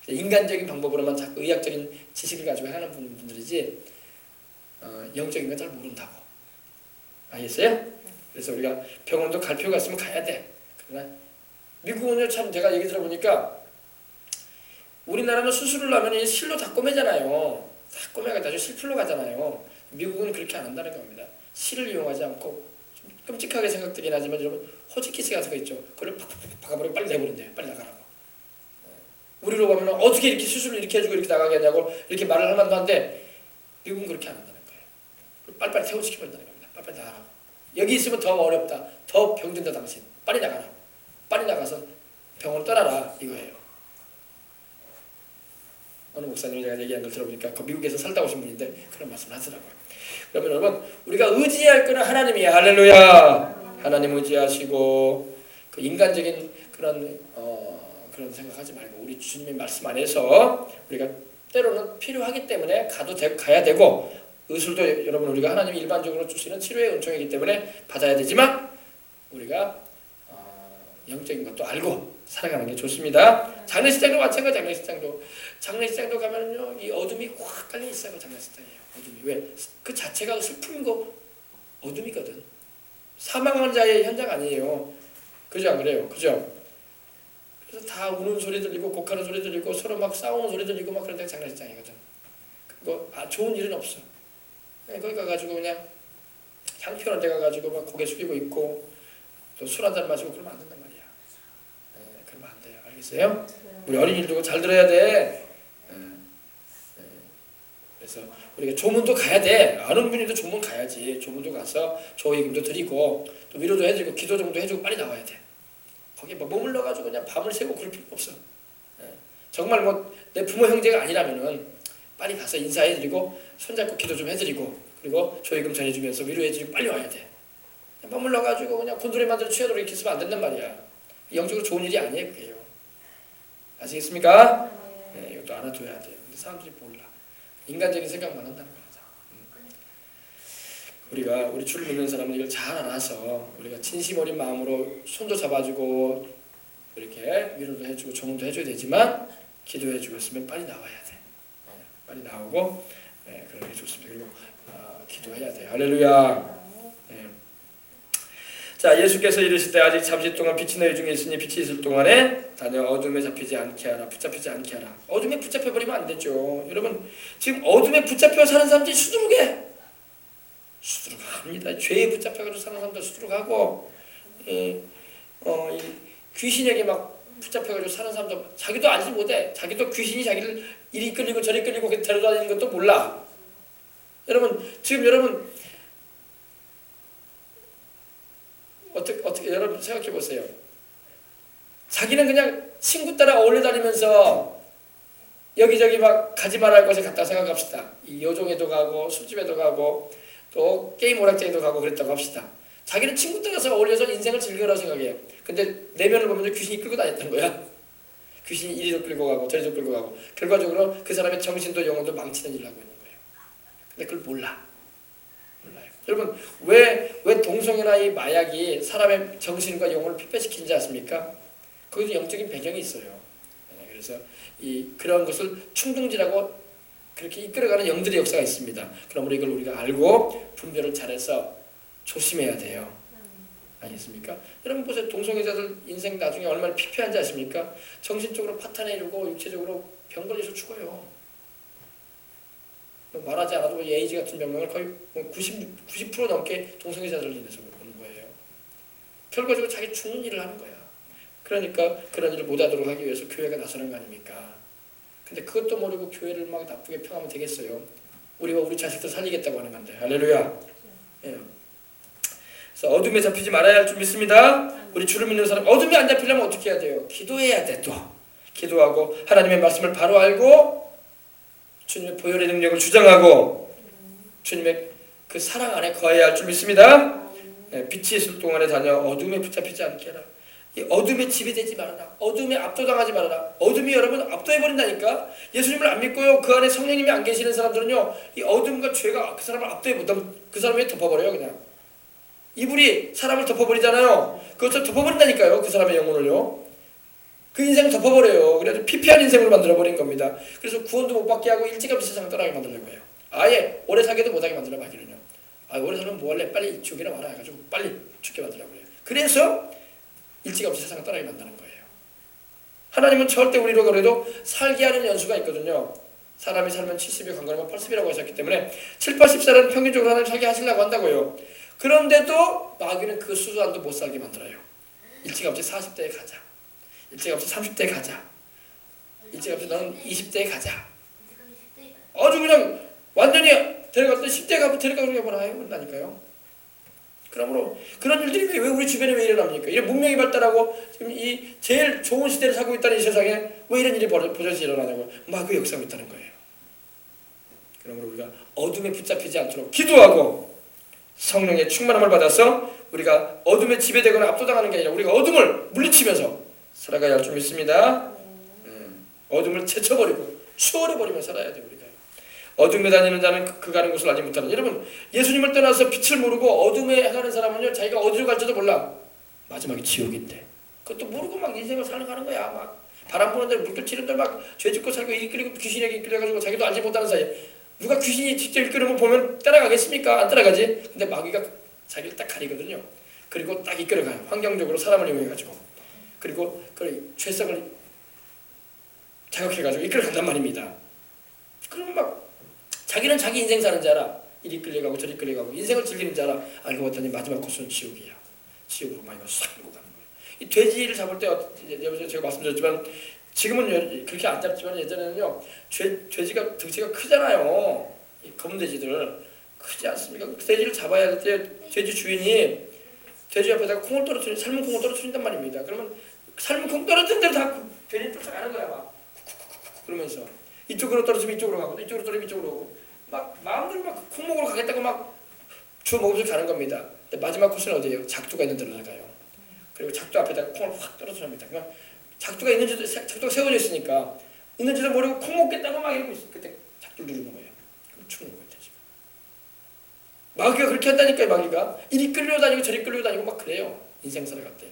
인간적인 방법으로만 자꾸 의학적인 지식을 가지고 하는 분들이지 영적인 건 잘 모른다고. 알겠어요? 그래서 우리가 병원도 갈 필요가 있으면 가야 돼. 그러나 미국은 참 제가 얘기 들어보니까 우리나라는 수술을 하면 실로 다 꼬매잖아요. 다 꼬매가지고 실풀로 가잖아요. 미국은 그렇게 안 한다는 겁니다. 실을 이용하지 않고 좀 끔찍하게 생각되긴 하지만 여러분 호치키스 같은 거 있죠. 그걸 팍팍 박아버리고 빨리 내버린대요. 빨리 나가라고. 우리로 보면 어떻게 이렇게 수술을 이렇게 해주고 이렇게 나가게 하냐고 이렇게 말을 할 만도 한데 미국은 그렇게 안 한다는 거예요. 빨리빨리 퇴원시켜버린다는 겁니다. 빨리빨리 나가라고. 여기 있으면 더 어렵다. 더 병든다 당신. 빨리 나가라고. 빨리 나가서 병원을 떠나라 이거예요. 어느 목사님이 제가 얘기한 걸 들어보니까 그 미국에서 살다 오신 분인데 그런 말씀을 하더라고요. 그러면 여러분 우리가 의지할 거는 하나님이야. 할렐루야. 하나님 의지하시고 그 인간적인 그런 생각하지 말고 우리 주님의 말씀 안에서 우리가 때로는 필요하기 때문에 가야 되고 의술도 여러분 우리가 하나님이 일반적으로 주시는 치료의 은총이기 때문에 받아야 되지만 우리가 영적인 것도 알고 살아가는 게 좋습니다. 장례식장도 마찬가지. 장례식장도 가면요 이 어둠이 확 깔려 있어요. 장례식장이에요. 어둠이 왜? 그 자체가 슬픔이고 어둠이거든. 사망한 자의 현장 아니에요. 그죠 안 그래요? 그죠? 그래서 다 우는 소리 들리고 곡하는 소리 들리고 서로 막 싸우는 소리 들리고 막 그런 데가 장례식장이거든. 그거 좋은 일은 없어. 거기 가가지고 그냥 향표한 데 가가지고 막 고개 숙이고 있고 또 술 한잔 마시고 그러면 안 된단 말이야. 그러면 안 돼요. 알겠어요? 우리 어린이들도 잘 들어야 돼. 그래서 우리가 조문도 가야 돼. 아는 분이도 조문 가야지. 조문도 가서 조의금도 드리고 또 위로도 해드리고 기도 정도 해주고 빨리 나와야 돼. 거기 뭐 머물러가지고 그냥 밤을 새고 그럴 필요 없어. 정말 뭐 내 부모 형제가 아니라면은 빨리 가서 인사해드리고 손잡고 기도 좀 해드리고 그리고 조의금 전해주면서 위로해드리고 빨리 와야 돼. 머물러가지고 그냥 곤드레 만들어 취하도록 이렇게 있으면 안 된단 말이야. 영적으로 좋은 일이 아니에요 그게요. 아시겠습니까? 네, 이것도 알아둬야 돼요. 근데 사람들이 몰라. 인간적인 생각만 한다는 거죠. 우리 주를 믿는 사람은 이걸 잘 알아서 우리가 진심 어린 마음으로 손도 잡아주고 이렇게 위로도 해주고 조언도 해줘야 되지만 기도해주고 있으면 빨리 나와야 돼. 빨리 나오고 그런 게 좋습니다. 그리고 기도해야 돼요. 할렐루야. 자, 예수께서 이르실 때 아직 잠시 동안 빛이 너희 중에 있으니 빛이 있을 동안에 다녀 어둠에 잡히지 않게 하라. 붙잡히지 않게 하라. 어둠에 붙잡혀버리면 안 되죠. 여러분 지금 어둠에 붙잡혀 사는 사람들이 수두룩합니다. 죄에 붙잡혀가지고 사는 사람들 수두룩하고 이 귀신에게 막 붙잡혀가지고 사는 사람들 자기도 알지 못해. 자기도 귀신이 자기를 이리 끌리고 저리 끌리고 데려다니는 것도 몰라. 지금 여러분 어떻게 여러분 생각해 보세요. 자기는 그냥 친구 따라 어울려 다니면서 여기저기 막 가지 말아야 할 곳에 갔다 생각합시다. 이 요종에도 가고 술집에도 가고 또 게임 오락장에도 가고 그랬다고 합시다. 자기는 친구 따라서 어울려서 인생을 즐거라고 생각해요. 근데 내면을 보면 귀신이 끌고 다녔다는 거야. 귀신이 이리도 끌고 가고 저리도 끌고 가고 결과적으로 그 사람의 정신도 영혼도 망치는 일을 하고 있는 거예요. 근데 그걸 몰라요. 여러분 왜 동성애나 이 마약이 사람의 정신과 영혼을 피폐시키는지 아십니까? 거기도 영적인 배경이 있어요. 그래서 그런 것을 충동질하고 그렇게 이끌어가는 영들의 역사가 있습니다. 그러므로 이걸 우리가 알고 분별을 잘해서 조심해야 돼요. 아니겠습니까? 여러분 보세요. 동성애자들 인생 나중에 얼마나 피폐한지 아십니까? 정신적으로 파탄에 이르고 육체적으로 병 걸려서 죽어요. 말하지 않아도 에이즈 같은 병명을 거의 90% 넘게 동성애자들로 인해서 오는 거예요. 결과적으로 자기 죽는 일을 하는 거야. 그러니까 그런 일을 못하도록 하기 위해서 교회가 나서는 거 아닙니까? 근데 그것도 모르고 교회를 막 나쁘게 평하면 되겠어요. 우리가 우리 자식들 살리겠다고 하는 건데. 할렐루야. 예. 그래서 어둠에 잡히지 말아야 할 줄 믿습니다. 우리 주를 믿는 사람 어둠에 안 잡히려면 어떻게 해야 돼요? 기도해야 돼. 또 기도하고 하나님의 말씀을 바로 알고 주님의 보혈의 능력을 주장하고 주님의 그 사랑 안에 거해야 할 줄 믿습니다. 빛이 있을 동안에 다녀 어둠에 붙잡히지 않게 하라. 이 어둠에 지배되지 말아라. 어둠에 압도당하지 말아라. 어둠이 여러분 압도해버린다니까. 예수님을 안 믿고요 그 안에 성령님이 안 계시는 사람들은요 이 어둠과 죄가 그 사람을 압도해버리면 그 사람을 덮어버려요. 그냥 이불이 사람을 덮어버리잖아요. 그것을 덮어버린다니까요. 그 사람의 영혼을요. 그 인생을 덮어버려요. 그래서 피폐한 인생으로 만들어버린 겁니다. 그래서 구원도 못 받게 하고 일찌감치 세상 떠나게 만들려고 해요. 아예 오래 살게도 못하게 만들려고 하기는요. 오래 살면 뭐할래? 빨리 지옥이나 와라 해가지고 빨리 죽게 만들려고 해요. 그래서 일찌감치 세상을 떠나게 만드는 거예요. 하나님은 절대 우리로 그래도 살게 하는 연수가 있거든요. 사람이 살면 70이 강건하면 80이라고 하셨기 때문에 7, 80살은 평균적으로 하나님 살게 하시려고 한다고요. 그런데도 마귀는 그 수단도 못 살게 만들어요. 일찌감치 40대에 가자. 일찌감치 30대에 가자. 일찌감치 너는 20대에 가자. 아주 그냥 완전히 데려갔더니 10대에 가면 데려가고 해보라 한다니까요. 그러므로 그런 일들이 왜 우리 주변에 왜 일어납니까? 이런 문명이 발달하고 지금 이 제일 좋은 시대를 살고 있다는 이 세상에 왜 이런 일이 버젓이 일어나냐고 마귀의 역사가 있다는 거예요. 그러므로 우리가 어둠에 붙잡히지 않도록 기도하고 성령의 충만함을 받아서 우리가 어둠에 지배되거나 압도당하는 게 아니라 우리가 어둠을 물리치면서 살아가야 할 줄 믿습니다. 어둠을 제쳐버리고 추월해버리며 살아야 돼요. 우리가 어둠에 다니는 자는 그 가는 곳을 알지 못하는. 여러분 예수님을 떠나서 빛을 모르고 어둠에 가는 사람은요 자기가 어디로 갈지도 몰라. 마지막에 지옥인데 그것도 모르고 막 인생을 살아가는 거야. 막 바람 부는 대로 물결 튀는 대로 막 죄짓고 살고 이끌리고 귀신에게 이끌려가지고 자기도 알지 못하는 사이에 누가 귀신이 직접 이끌으면 보면 따라가겠습니까? 안 따라가지. 근데 마귀가 자기를 딱 가리거든요. 그리고 딱 이끌어가요. 환경적으로 사람을 이용해가지고. 그리고 그 죄성을 자극해가지고 이끌어간단 말입니다. 그러면 막 자기는 자기 인생 사는 자라 이리 끌려가고 저리 끌려가고 인생을 즐기는 자라 알고 봤더니 마지막 코스는 지옥이야. 지옥으로 마귀가 싹 끌고 가는 거예요. 이 돼지를 잡을 때 제가 말씀드렸지만 지금은 그렇게 안 잡지만 예전에는요 돼지가 덩치가 크잖아요. 이 검은 돼지들 크지 않습니까? 그 돼지를 잡아야 할 때 돼지 주인이 돼지 앞에다가 콩을 떨어뜨린 삶은 콩을 떨어뜨린단 말입니다. 그러면 삶은 콩 떨어진 대로 다 돼지 쫓아가는 거야 막 그러면서 이쪽으로 떨어지면 이쪽으로 가고 이쪽으로 떨어지면 이쪽으로 오고 막 마음대로 막 콩목으로 가겠다고 막 주워 먹으면서 가는 겁니다. 근데 마지막 코스는 어디예요? 작두가 있는 데로 가요. 그리고 작두 앞에다가 콩을 확 떨어뜨립니다. 그러면 작두가 있는지도 작두가 세워져 있으니까 있는지도 모르고 콩 먹겠다고 막 이러고 있어. 그때 작두를 누르는 거예요. 그럼 죽는 거예요. 돼지가. 마귀가 그렇게 한다니까요. 마귀가 이리 끌려다니고 저리 끌려다니고 막 그래요. 인생 살아갈 때.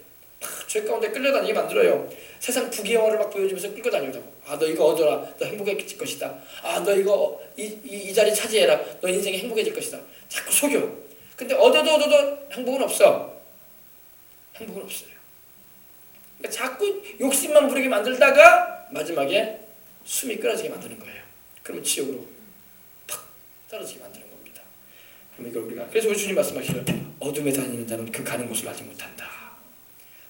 죄 가운데 끌려다니게 만들어요. 세상 부귀영화를 막 보여주면서 끌고 다니다고. 너 이거 얻어라. 너 행복해질 것이다. 너 이거 이 자리 차지해라. 너 인생이 행복해질 것이다. 자꾸 속여. 근데 얻어도 행복은 없어. 행복은 없어요. 그러니까 자꾸 욕심만 부리게 만들다가 마지막에 숨이 끊어지게 만드는 거예요. 그러면 지옥으로 팍 떨어지게 만드는 겁니다. 그럼 이걸 우리가 그래서 우리 주님 말씀하시는 어둠에 다니는 자는 그 가는 곳을 알지 못한다.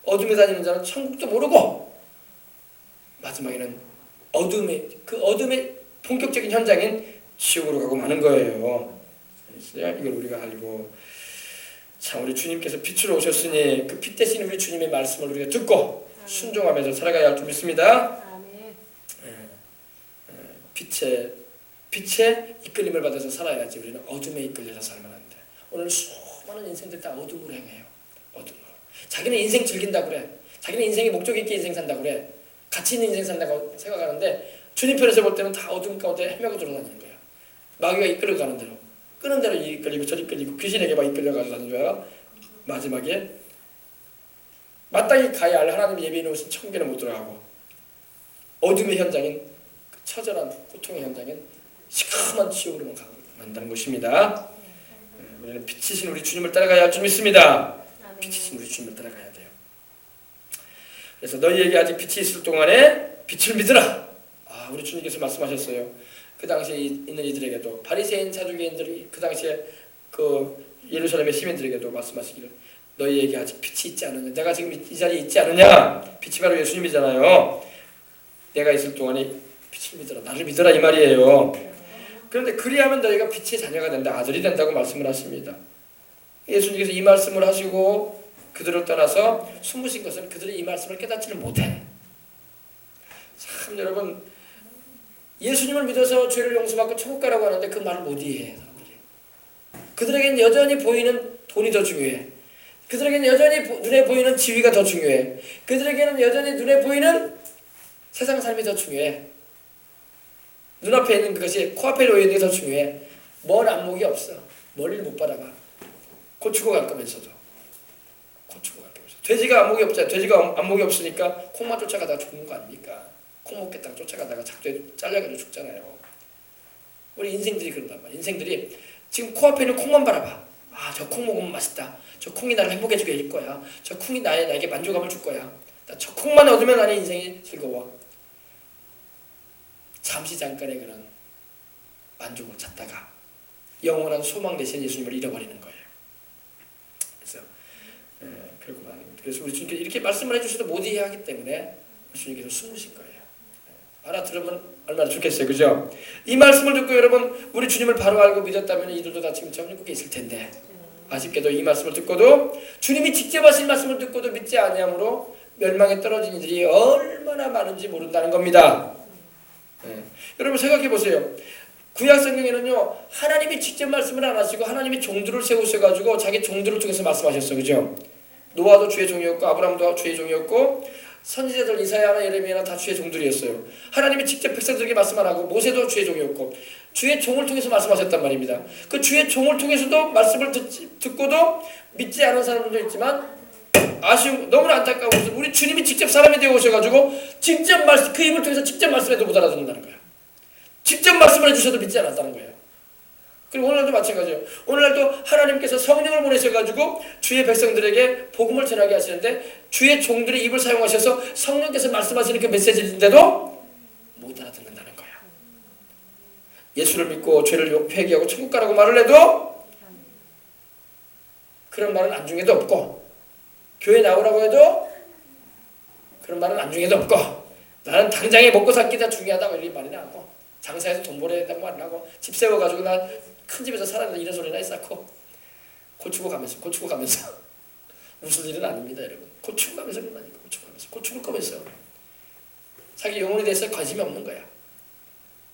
어둠에 다니는 자는 천국도 모르고 마지막에는 어둠의 본격적인 현장인 지옥으로 가고 마는 거예요. 이걸 우리가 알고 참 우리 주님께서 빛으로 오셨으니 그 빛 대신 우리 주님의 말씀을 우리가 듣고 순종하면서 살아가야 할 줄 믿습니다. 빛의 이끌림을 받아서 살아야지 우리는 어둠에 이끌려서 살면 안 돼. 오늘 수많은 인생들 다 어둠으로 행해요. 어둠으로. 자기는 인생 즐긴다 그래. 자기는 인생이 목적 있게 인생 산다 그래. 가치 있는 인생 산다고 생각하는데 주님 편에서 볼 때는 다 어둠 가운데 헤매고 돌아다니는 거야. 마귀가 이끌어가는 대로. 끄는 대로 이끌리고 저리 끌리고 귀신에게 막 이끌려가서 다니는 거야. 마지막에 마땅히 가야 할 하나님 예비해 놓으신 천국에는 못 들어가고 어둠의 현장인 그 처절한 고통의 현장인 시커먼 지옥으로만 가고 만다는 것입니다. 우리는 빛이신 우리 주님을 따라가야 할 줄 믿습니다. 빛이신 우리 주님을 따라가야 돼요. 그래서 너희에게 아직 빛이 있을 동안에 빛을 믿으라. 우리 주님께서 말씀하셨어요. 그 당시에 있는 이들에게도 바리새인 사두개인들이 그 당시에 그 예루살렘의 시민들에게도 말씀하시기를 너희에게 아직 빛이 있지 않느냐. 내가 지금 이 자리에 있지 않느냐. 빛이 바로 예수님이잖아요. 내가 있을 동안에 빛을 믿어라. 나를 믿어라 이 말이에요. 그런데 그리하면 너희가 빛의 자녀가 된다. 아들이 된다고 말씀을 하십니다. 예수님께서 이 말씀을 하시고 그들을 떠나서 숨으신 것은 그들이 이 말씀을 깨닫지를 못해. 참 여러분 예수님을 믿어서 죄를 용서받고 천국 가라고 하는데 그 말을 못 이해해 사람들이. 그들에겐 여전히 보이는 돈이 더 중요해. 그들에게는 여전히 눈에 보이는 지위가 더 중요해. 그들에게는 여전히 눈에 보이는 세상 삶이 더 중요해. 눈앞에 있는 그것이 코앞에 놓여있는 게 더 중요해. 먼 안목이 없어. 멀리를 못 바라봐. 고추고 갈 거면서도. 고추고 갈 거면서. 돼지가 안목이 없잖아. 돼지가 안목이 없으니까 콩만 쫓아가다가 죽는 거 아닙니까? 콩 먹겠다고 쫓아가다가 작두에 잘려가지고 죽잖아요. 우리 인생들이 그런단 말이야. 인생들이 지금 코앞에 있는 콩만 바라봐. 저 콩 먹으면 맛있다. 저 콩이 나를 행복해지게 해줄 거야. 저 콩이 나에게 만족감을 줄 거야. 저 콩만 얻으면 나의 인생이 즐거워. 잠시 잠깐의 그런 만족을 찾다가 영원한 소망 대신 예수님을 잃어버리는 거예요. 그래서 우리 주님께서 이렇게 말씀을 해주셔도 못 이해하기 때문에 주님께서 숨으신 거예요. 알아들으면 얼마나 좋겠어요. 그죠? 이 말씀을 듣고 여러분 우리 주님을 바로 알고 믿었다면 이들도 다 지금 천국에 있을 텐데 아쉽게도 이 말씀을 듣고도 주님이 직접 하신 말씀을 듣고도 믿지 아니함으로 멸망에 떨어진 이들이 얼마나 많은지 모른다는 겁니다. 여러분 생각해 보세요. 구약 성경에는요 하나님이 직접 말씀을 안 하시고 하나님이 종들을 세우셔가지고 자기 종들을 통해서 말씀하셨어. 그죠? 노아도 주의 종이었고 아브라함도 주의 종이었고 선지자들 이사야나 예레미야나 다 주의 종들이었어요. 하나님이 직접 백성들에게 말씀 안 하고 모세도 주의 종이었고 주의 종을 통해서 말씀하셨단 말입니다. 그 주의 종을 통해서도 말씀을 듣고도 믿지 않은 사람들도 있지만 너무나 안타까운 것은 우리 주님이 직접 사람이 되어 오셔가지고 직접 그 입을 통해서 직접 말씀해도 못 알아듣는다는 거야. 직접 말씀을 해주셔도 믿지 않았다는 거예요. 그리고 오늘날도 마찬가지예요. 오늘날도 하나님께서 성령을 보내셔가지고 주의 백성들에게 복음을 전하게 하시는데 주의 종들의 입을 사용하셔서 성령께서 말씀하시는 그 메시지인데도 못 알아듣는다는 거야. 예수를 믿고 죄를 회개하고 천국 가라고 말을 해도 그런 말은 안중에도 없고 교회 나오라고 해도 그런 말은 안중에도 없고 나는 당장에 먹고 살기 다 중요하다고 이런 말이나 하고 장사해서 돈 벌어야 된다고 말을 하고 집 세워가지고 나 큰 집에서 살아야 이런 소리나 했었고 고추고 가면서 웃을 일은 아닙니다 여러분. 고추고 가면서 그러니까 고추고 가면서 자기 영혼에 대해서 관심이 없는 거야.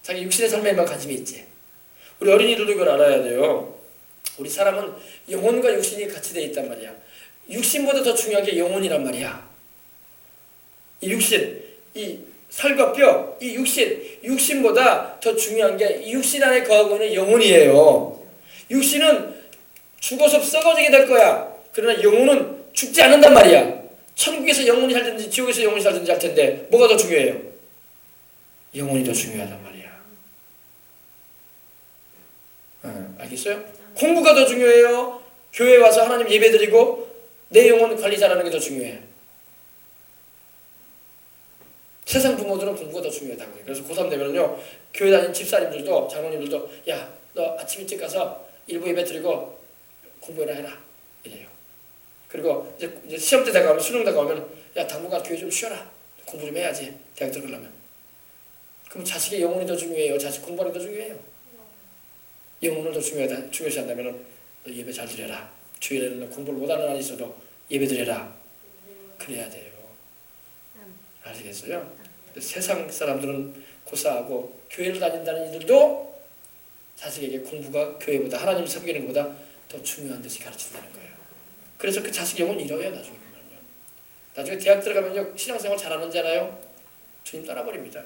자기 육신의 삶에만 관심이 있지. 우리 어린이들도 이걸 알아야 돼요. 우리 사람은 영혼과 육신이 같이 돼 있단 말이야. 육신보다 더 중요한 게 영혼이란 말이야. 이 육신, 이 살과 뼈, 이 육신보다 더 중요한 게 이 육신 안에 거하고 있는 영혼이에요. 육신은 죽어서 썩어지게 될 거야. 그러나 영혼은 죽지 않는단 말이야. 천국에서 영혼이 살든지 지옥에서 영혼이 살든지 할 텐데 뭐가 더 중요해요? 영혼이 더 중요하단 말이야. 알겠어요? 공부가 더 중요해요? 교회에 와서 하나님 예배드리고 내 영혼 관리 잘하는 게 더 중요해. 세상 부모들은 공부가 더 중요하다고 해요. 그래서 고3 되면요, 교회 다니는 집사님들도, 장로님들도, 야, 너 아침 일찍 가서 일부 예배 드리고 공부해라 해라 이래요. 그리고 이제 시험 때 다가오면, 수능 다가오면, 야, 당분간 교회 좀 쉬어라. 공부 좀 해야지. 대학 들어가려면. 그럼 자식의 영혼이 더 중요해요? 자식 공부하는 게 더 중요해요? 영혼을 더 중요시한다면 너 예배 잘 드려라. 주일에는 너 공부를 못하는 한이 있어도 예배 드려라. 그래야 돼요. 아시겠어요? 세상 사람들은 고사하고 교회를 다닌다는 이들도 자식에게 공부가 교회보다 하나님을 섬기는 것보다 더 중요한 듯이 가르친다는 거예요. 그래서 그 자식 영혼을 잃어요. 나중에 대학 들어가면요, 신앙생활 잘하는지 알아요? 주님 떠나버립니다.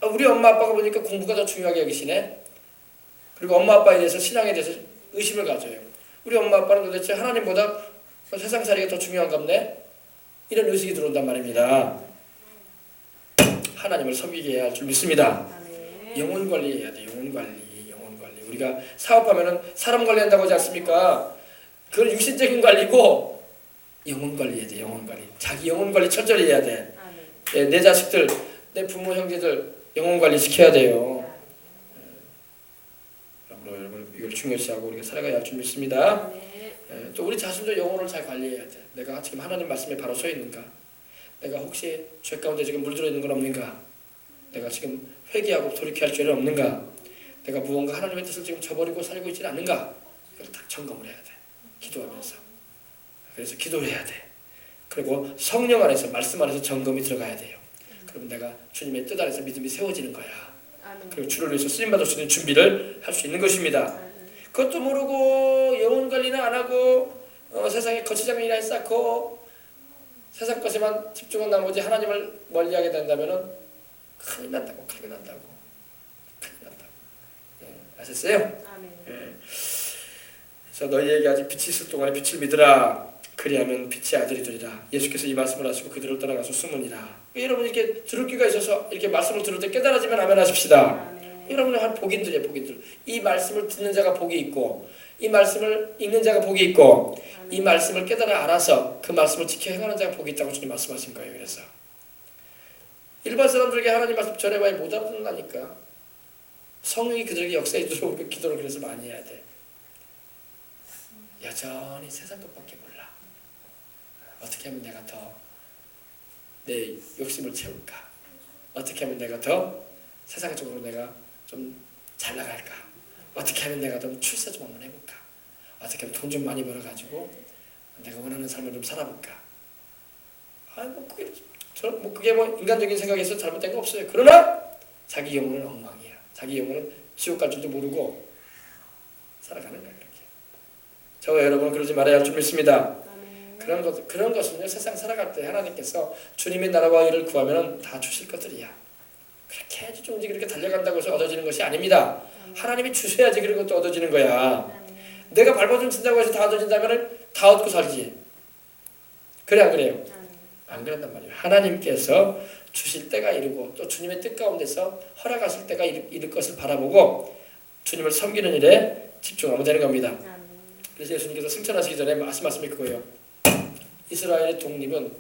우리 엄마 아빠가 보니까 공부가 더 중요하게 여기시네. 그리고 엄마 아빠에 대해서, 신앙에 대해서 의심을 가져요. 우리 엄마 아빠는 도대체 하나님보다 세상살이가 더 중요한갑네? 이런 의식이 들어온단 말입니다. 하나님을 섬기게 해야 할 줄 믿습니다. 영혼 관리해야 돼. 영혼 관리. 우리가 사업하면은 사람 관리한다고 하지 않습니까? 그건 육신적인 관리고 영혼 관리해야 돼. 영혼 관리. 자기 영혼 관리 철저히 해야 돼. 예, 내 자식들, 내 부모 형제들 영혼 관리 시켜야 돼요. 여러분 이걸 중요시하고 우리가 살아가야 할 줄 믿습니다. 예, 또 우리 자신도 영혼을 잘 관리해야 돼. 내가 지금 하나님 말씀에 바로 서 있는가? 내가 혹시 죄 가운데 지금 물들어 있는 건 없는가? 내가 지금 회개하고 돌이켜야 할 죄는 없는가? 내가 무언가 하나님의 뜻을 지금 저버리고 살고 있지는 않는가? 이걸 딱 점검을 해야 돼. 기도하면서. 그래서 기도를 해야 돼. 그리고 성령 안에서, 말씀 안에서 점검이 들어가야 돼요. 그러면 내가 주님의 뜻 안에서 믿음이 세워지는 거야. 그리고 주를 위해서 쓰임받을 수 있는 준비를 할 수 있는 것입니다. 그것도 모르고 영혼 관리는 안 하고 세상에 거치장이나 쌓고 세상 것에만 집중한 나머지 하나님을 멀리하게 된다면 큰일 난다고. 예, 아셨어요? 예. 그래서 너희에게 아직 빛이 있을 동안에 빛을 믿으라. 그리하면 빛의 아들이 되리라. 예수께서 이 말씀을 하시고 그들을 떠나가서 숨으니라. 여러분 이렇게 들을 귀가 있어서 이렇게 말씀을 들을 때 깨달아지면 아멘 하십시다. 여러분은 한 복인들이에요. 복인들. 이 말씀을 듣는 자가 복이 있고 이 말씀을 읽는 자가 복이 있고 이 말씀을 깨달아 알아서 그 말씀을 지켜 행하는 자가 복이 있다고 주님 말씀하신 거예요. 그래서 일반 사람들에게 하나님 말씀 전해봐야 못 알아듣는다니까. 성령이 그들에게 역사해 주도록 그 기도를 그래서 많이 해야 돼. 여전히 세상 것밖에 몰라. 어떻게 하면 내가 더 내 욕심을 채울까? 어떻게 하면 내가 더 세상적으로 내가 좀 잘 나갈까? 어떻게 하면 내가 좀 출세 좀 한번 해볼까? 어떻게 하면 돈 좀 많이 벌어가지고 내가 원하는 삶을 좀 살아볼까? 그게 뭐 인간적인 생각에서 잘못된 거 없어요. 그러나 자기 영혼은 엉망이야. 자기 영혼은 지옥 갈 줄도 모르고 살아가는 거야. 그렇게. 저와 여러분은 그러지 말아야 할 줄 믿습니다. 그런 것은요, 세상 살아갈 때 하나님께서 주님의 나라와 일을 구하면 다 주실 것들이야. 그렇게 조금씩 그렇게 달려간다고 해서 얻어지는 것이 아닙니다. 하나님이 주셔야지 그런 것도 얻어지는 거야. 내가 발버둥 친다고 해서 다 얻어진다면 다 얻고 살지. 그래 안 그래요? 안 그런단 말이에요. 하나님께서 주실 때가 이르고 또 주님의 뜻 가운데서 허락하실 때가 이를 것을 바라보고 주님을 섬기는 일에 집중하면 되는 겁니다. 그래서 예수님께서 승천하시기 전에 말씀이 그거예요. 이스라엘의 독립은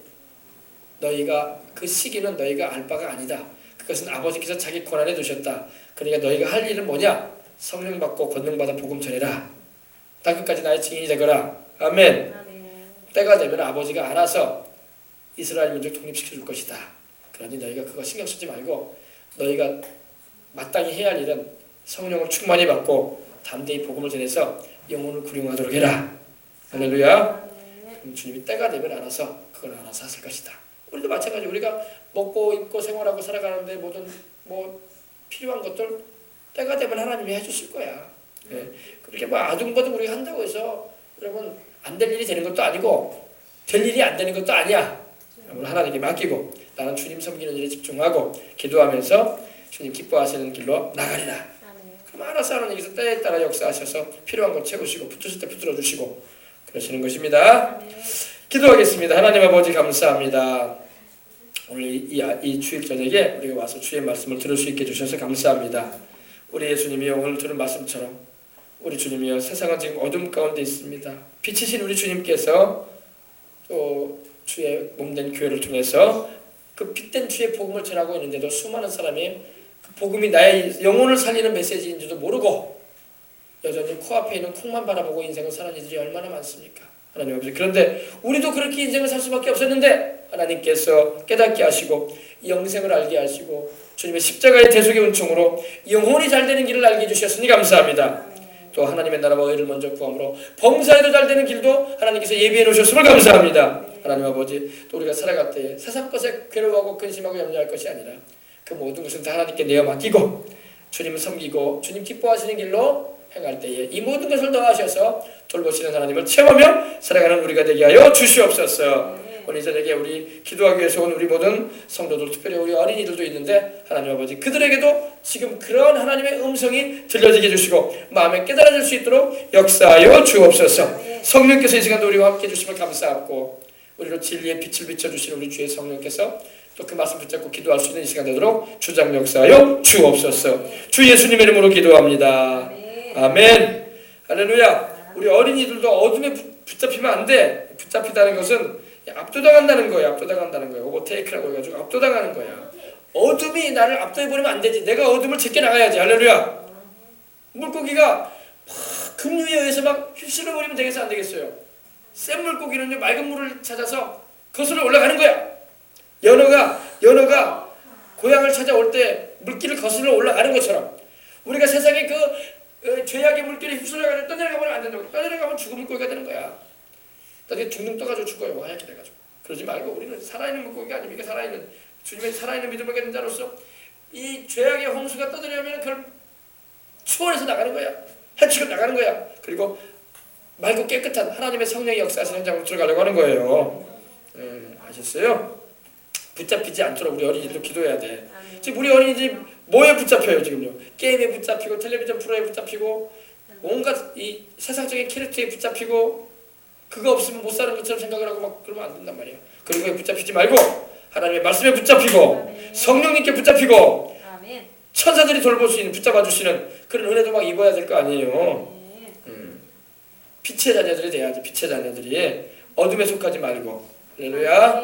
너희가 그 시기는 너희가 알 바가 아니다. 그것은 아버지께서 자기 권한에 두셨다. 그러니까 너희가 할 일은 뭐냐? 성령 받고 권능 받아 복음 전해라. 땅끝까지 나의 증인이 되거라. 아멘. 때가 되면 아버지가 알아서 이스라엘 민족 독립시켜 줄 것이다. 그러니 너희가 그거 신경 쓰지 말고 너희가 마땅히 해야 할 일은 성령을 충만히 받고 담대히 복음을 전해서 영혼을 구령하도록 해라. 할렐루야. 주님이 때가 되면 알아서 그걸 알아서 하실 것이다. 우리도 마찬가지. 우리가 먹고 입고 생활하고 살아가는데 모든 필요한 것들 때가 되면 하나님이 해주실 거야. 예. 그렇게 아둥바둥 우리가 한다고 해서 여러분 안 될 일이 되는 것도 아니고 될 일이 안 되는 것도 아니야. 하나님께 맡기고 나는 주님 섬기는 일에 집중하고 기도하면서 주님 기뻐하시는 길로 나가리라. 그럼 알아서 하나님께서 때에 따라 역사하셔서 필요한 것 채우시고 붙으실 때 붙들어 주시고 그러시는 것입니다. 기도하겠습니다. 하나님 아버지 감사합니다. 오늘 이 주일 저녁에 우리가 와서 주의 말씀을 들을 수 있게 해주셔서 감사합니다. 우리 예수님이여 오늘 들은 말씀처럼 우리 주님이여 세상은 지금 어둠 가운데 있습니다. 빛이신 우리 주님께서 또 주의 몸된 교회를 통해서 그 빛된 주의 복음을 전하고 있는데도 수많은 사람이 그 복음이 나의 영혼을 살리는 메시지인지도 모르고 여전히 코앞에 있는 콩만 바라보고 인생을 사는 이들이 얼마나 많습니까? 하나님 아버지, 그런데 우리도 그렇게 인생을 살 수밖에 없었는데 하나님께서 깨닫게 하시고 영생을 알게 하시고 주님의 십자가의 대속의 은총으로 영혼이 잘 되는 길을 알게 해주셨으니 감사합니다. 또 하나님의 나라와 의를 먼저 구함으로 범사에도 잘 되는 길도 하나님께서 예비해 놓으셨음을 감사합니다. 하나님 아버지, 또 우리가 살아갈 때에 세상 것에 괴로워하고 근심하고 염려할 것이 아니라 그 모든 것은 다 하나님께 내어 맡기고 주님을 섬기고 주님 기뻐하시는 길로 행할 때에 이 모든 것을 더하셔서 돌보시는 하나님을 체험하며 살아가는 우리가 되게 하여 주시옵소서. 오늘 이 저녁에 우리 기도하기 위해서 온 우리 모든 성도들, 특별히 우리 어린이들도 있는데 하나님 아버지, 그들에게도 지금 그런 하나님의 음성이 들려지게 해주시고 마음에 깨달아질 수 있도록 역사하여 주옵소서. 성령께서 이 시간도 우리와 함께 해주심을 감사하고 우리로 진리의 빛을 비춰주시는 우리 주의 성령께서 또 그 말씀 붙잡고 기도할 수 있는 이 시간 되도록 주장 역사하여 주옵소서. 주 예수님의 이름으로 기도합니다. 아멘. 할렐루야. 우리 어린이들도 어둠에 붙잡히면 안 돼. 붙잡히다는 것은 압도당한다는 거야. 압도당한다는 거야. 오버테이크라고 해가지고 압도당하는 거야. 어둠이 나를 압도해버리면 안 되지. 내가 어둠을 제껴나가야지. 할렐루야. 물고기가 막 급류에 의해서 막 휩쓸어버리면 되겠어, 안 되겠어요? 센 물고기는 맑은 물을 찾아서 거슬러 올라가는 거야. 연어가 고향을 찾아올 때 물길을 거슬러 올라가는 것처럼 우리가 세상에 그 죄악의 물길에 휩쓸려가지고 떠내려가면 안 된다고. 떠내려가면 죽은 물고기가 되는 거야. 나중에 둥둥 떠가지고 죽어요. 하얗게 돼가지고. 그러지 말고 우리는 살아있는 물고기가 아닙니까? 살아있는 주님의 살아있는 믿음을 가진 자로서 이 죄악의 홍수가 떠들려면 그걸 추월해서 나가는 거야. 헤치고 나가는 거야. 그리고 맑고 깨끗한 하나님의 성령의 역사하시는 현장으로 들어가려고 하는 거예요. 아셨어요? 붙잡히지 않도록 우리 어린이들도 기도해야 돼. 지금 우리 어린이들이 뭐에 붙잡혀요 지금요? 게임에 붙잡히고 텔레비전 프로에 붙잡히고 온갖 이 세상적인 캐릭터에 붙잡히고 그거 없으면 못 사는 것처럼 생각을 하고 막 그러면 안 된단 말이에요. 그런 거에 붙잡히지 말고 하나님의 말씀에 붙잡히고 성령님께 붙잡히고 천사들이 돌볼 수 있는 붙잡아 주시는 그런 은혜도 막 입어야 될 거 아니에요. 빛의 자녀들이 돼야지. 빛의 자녀들이 어둠에 속하지 말고. 할렐루야.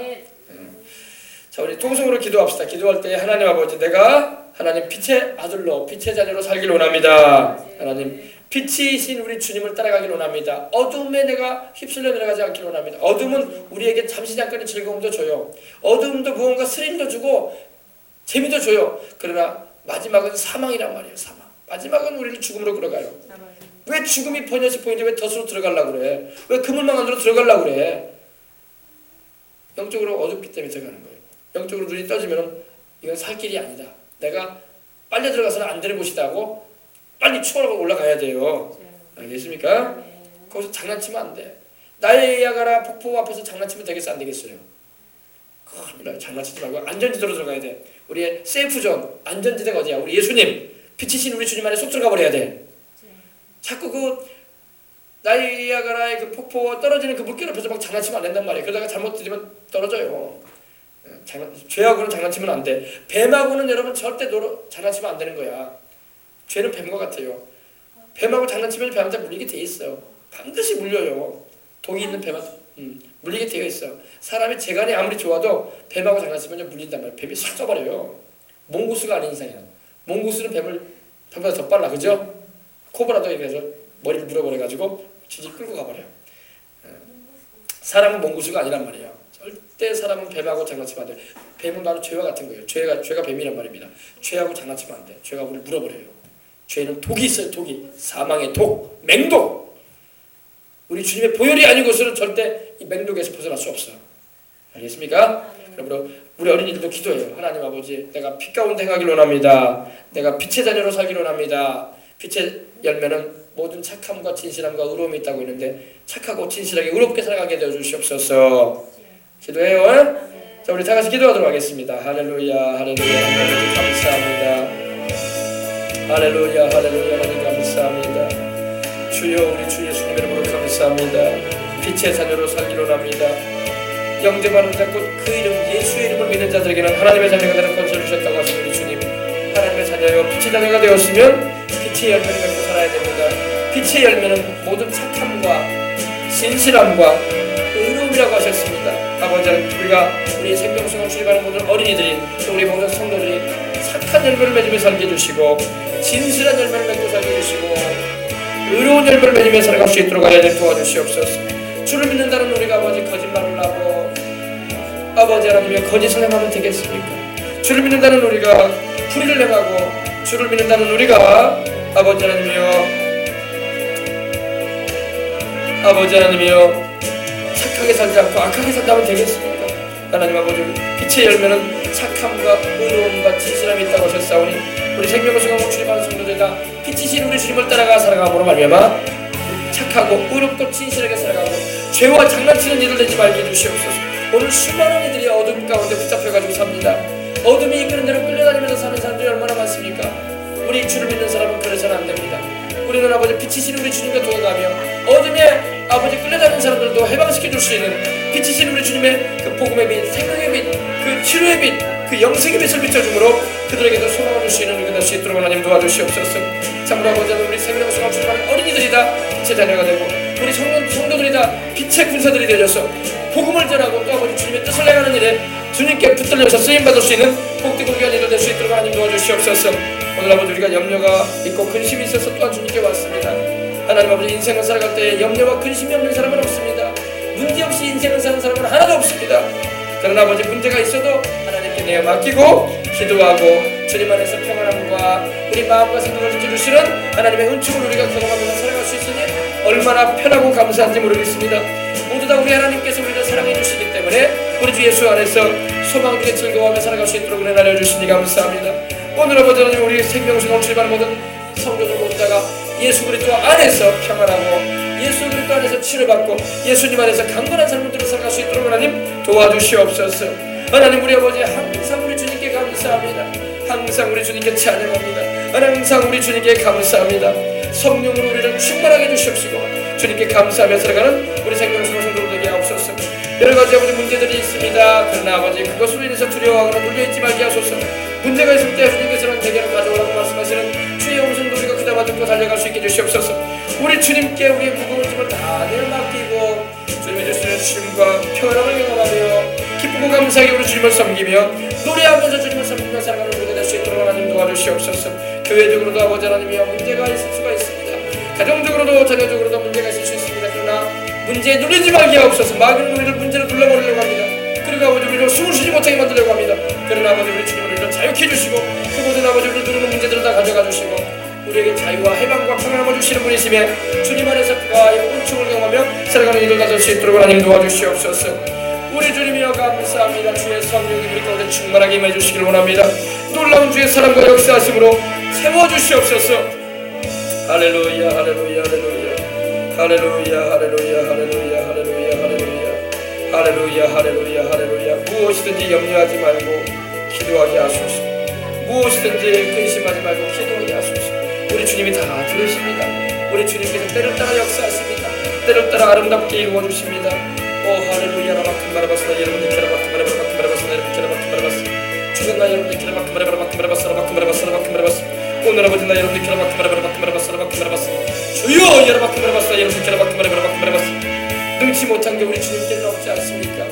자, 우리 통성으로 기도합시다. 기도할 때 하나님 아버지, 내가 하나님 빛의 아들로 빛의 자녀로 살길 원합니다. 하나님 빛이신 우리 주님을 따라가길 원합니다. 어둠에 내가 휩쓸려 내려가지 않길 원합니다. 어둠은 우리에게 잠시 잠깐의 즐거움도 줘요. 어둠도 무언가 스릴도 주고 재미도 줘요. 그러나 마지막은 사망이란 말이에요. 사망. 마지막은 우리를 죽음으로 끌어가요. 왜 죽음이 번여씩 보이는데 왜 덫으로 들어가려고 그래? 왜 그물망 안으로 들어가려고 그래? 영적으로 어둡기 때문에 들어가는 거예요. 영적으로 눈이 떠지면 이건 살 길이 아니다. 내가 빨려 들어가서는 안 되는 곳이다 하고 빨리 추월하고 올라가야 돼요. 알겠습니까? 거기서 장난치면 안 돼. 나이아가라 폭포 앞에서 장난치면 되겠어, 안 되겠어요? 큰일 나요. 장난치지 말고 안전지대로 들어가야 돼. 우리의 세이프존, 안전지대가 어디야? 우리 예수님, 빛이신 우리 주님 안에 쏙 들어가 버려야 돼. 자꾸 그 나이아가라의 그 폭포 떨어지는 그 물결 앞에서 막 장난치면 안 된단 말이에요. 그러다가 잘못 들이면 떨어져요. 죄하고는 장난치면 안 돼. 뱀하고는 여러분 절대 장난치면 안 되는 거야. 죄는 뱀과 같아요. 뱀하고 장난치면 뱀한테 물리게 돼 있어요. 반드시 물려요. 독이 있는 뱀한테 물리게 되어 있어. 사람이 재간이 아무리 좋아도 뱀하고 장난치면 물린단 말이에요. 뱀이 싹 쪄버려요. 몽고스가 아닌 이상이야. 몽고스는 뱀보다 더 빨라, 그죠? 코브라도 그래서 머리를 물어버려가지고 지지 끌고 가버려요. 사람은 몽고스가 아니란 말이에요. 절대 사람은 뱀하고 장난치면 안 돼. 뱀은 바로 죄와 같은 거예요. 죄가 뱀이란 말입니다. 죄하고 장난치면 안 돼. 죄가 우리를 물어버려요. 죄는 독이 있어요. 독이. 사망의 독, 맹독. 우리 주님의 보혈이 아니고서는 절대 이 맹독에서 벗어날 수 없어요. 알겠습니까? 그러므로 우리 어린이들도 기도해요. 하나님 아버지, 내가 빛 가운데 행하길 원합니다. 내가 빛의 자녀로 살길 원합니다. 빛의 열매는 모든 착함과 진실함과 의로움이 있다고 있는데 착하고 진실하게 의롭게 살아가게 되어 주시옵소서. 기도해요. 자, 우리 다 같이 기도하도록 하겠습니다. 할렐루야, 할렐루야. 하나님 감사합니다. 할렐루야, 할렐루야. 하나님 감사합니다. 주여, 우리 주 예수님 이름으로 감사합니다. 빛의 자녀로 살기로 합니다. 영접하는 자 곧 그 이름 예수의 이름을 믿는 자들에게는 하나님의 자녀가 되는 권세를 주셨다고 하신 우리 주님, 하나님의 자녀여 빛의 자녀가 되었으면 빛의 열매를 맺고 살아야 됩니다. 빛의 열매는 모든 착함과 진실함과 의로움이 복음이라고 하셨습니다. 아버지 하나님, 우리가 우리 생명수강 출입하는 모든 어린이들이 또 우리 모든 성도들이 착한 열매를 맺으며 살게 해주시고 진실한 열매를 맺고 살게 해주시고 의로운 열매를 맺으며 살아갈 수 있도록 하나님 도와주시옵소서. 주를 믿는다는 우리가 아버지 거짓말을 하고 아버지 하나님의 거짓을 행하면 되겠습니까? 주를 믿는다는 우리가 불의를 행하고 주를 믿는다는 우리가 아버지 하나님이여 착하게 살지 않고 악하게 산다면 되겠습니까? 하나님 아버지, 빛의 열매는 착함과 의로움과 진실함이 있다고 하셨사오니 우리 생명을 수강하고 출입하는 성도들과 빛이신 우리 주님을 따라가 살아감으로 말미암아 착하고 의롭고 진실하게 살아가고 죄와 장난치는 일을 내지 말게 해주시옵소서. 오늘 수많은 이들이 어둠 가운데 붙잡혀가지고 삽니다. 어둠이 이끄는 대로 끌려다니면서 사는 사람들이 얼마나 많습니까? 우리 주를 믿는 사람은 그래서는 안 됩니다. 우리는 아버지 빛이신 우리 주님과 동행하며 어둠에 아버지 끌려다니는 사람들도 해방시켜 줄 수 있는 빛이신 우리 주님의 그 복음의 빛, 생명의 빛, 그 치료의 빛, 그 영생의 빛을 비춰줌으로 그들에게도 소망을 줄 수 있는 우리가 될 수 있도록 하나님 도와주시옵소서. 참으로 아버지 하나님, 우리 생명수강 출입하는 어린이들이 다 빛의 자녀가 되고 우리 성도들이 다 빛의 군사들이 되어서 복음을 전하고 또 아버지 주님의 뜻을 행하는 일에 주님께 붙들려서 쓰임받을 수 있는 복되고 귀한 일을 될 수 있도록 하나님 도와주시옵소서. 오늘 아버지 우리가 염려가 있고 근심이 있어서 또한 주님께 왔습니다. 하나님 아버지, 인생을 살아갈 때 염려와 근심이 없는 사람은 없습니다. 문제없이 인생을 사는 사람은 하나도 없습니다. 그러나 아버지, 문제가 있어도 하나님께 내어 맡기고 기도하고 주님 안에서 평안함과 우리 마음과 생각을 지켜주시는 하나님의 은총을 우리가 경험하면서 살아갈 수 있으니 얼마나 편하고 감사한지 모르겠습니다. 모두 다 우리 하나님께서 우리를 사랑해 주시기 때문에 우리 주 예수 안에서 소망 중에 즐거워하며 살아갈 수 있도록 은혜 나눠주시니 감사합니다. 오늘 아버지 하나님, 우리 생명수강 출입하는 모든 성도들 모두 다가 예수 그리스도 안에서 평안하고 예수 그리스도 안에서 치료받고 예수님 안에서 강건한 삶을 살아갈 수 있도록 하나님 도와주시옵소서. 하나님, 우리 아버지 항상 우리 주님께 감사합니다. 항상 우리 주님께 찬양합니다. 항상 우리 주님께 감사합니다. 성령으로 우리를 충만하게 해주시옵시고 주님께 감사하며 살아가는 우리 생명수강 성도들 되게 하옵소서. 여러가지 아버지 문제들이 있습니다. 그러나 아버지, 그것으로 인해서 두려워하거나 눌려있지 말게 하소서. 문제가 있을 때 주님께서는 대개를 가져오라고 말씀하시는 주의 음성도 우리가 그다마 듣고 달려갈 수 있게 해주시옵소서. 우리 주님께 우리의 무거운 짐을 다 내어맡기고 주님의 주시는 쉼과 평안을 경험하며 기쁘고 감사하게 우리 주님을 섬기며 노래하면서 주님을 섬기며 살아가는 우리가 될 수 있도록 하나님 도와주시옵소서. 교회적으로도 아버지 하나님이여 문제가 있을 수가 있습니다. 가정적으로도 자녀적으로도 문제가 있을 수 있습니다. 그러나 문제에 눌리지 말게 하옵소서. 마귀는 우리를 문제로 눌러버리려고 합니다. 그리고 아버지, 우리를 숨을 쉬지 못하게 만들려고 합니다. 그러나 아버지, 우리 주님은 우리를 자유케 해주시고 그 모든 아버지 우리를 누르는 문제들을 다 가져가 주시고 우리에게 자유와 해방과 평안함을 주시는 분이시며 주님 안에서 그와의 은총을 경험하며 살아가는 일을 가질 수 있도록 하나님 도와주시옵소서. 우리 주님이여 감사합니다. 주의 성령이 우리 가운데 충만하게 임해 주시길 원합니다. 놀라운 주의 사랑과 역사하심으로 세워주시옵소서. 할렐루야 할렐루야 할렐루야 할렐루야 할렐루야 할렐루야 할렐루야 할렐루야 할렐루야 할렐루야 할렐루야. 무엇이든지 염려하지 말고 기도하게 하소서. 무엇이든지 근심하지 말고 기도하게 하소서. 우리 주님이 다 들으십니다. 우리 주님께서 때를 따라 역사하십니다. 때를 따라 아름답게 이루어주십니다. 오 할렐루야. 라바큰 바라바스나 여러분들 키라바큰 바라바큰 바라바스나 여러분 키라바큰 바라바스 죽은 여러분들 키라바큰 바라바큰 바라바스 라바큰 바라바스 라바큰 바라바스 오늘 아버지 나 여러분들 키라바큰 바라바큰 바라바스 라바큰 바라바스 주여 여러바큰 바라바스나 여러분들 키라바큰 바라바큰 바라바스 능치 못한 게 우리 주님께는 없지 않습니까?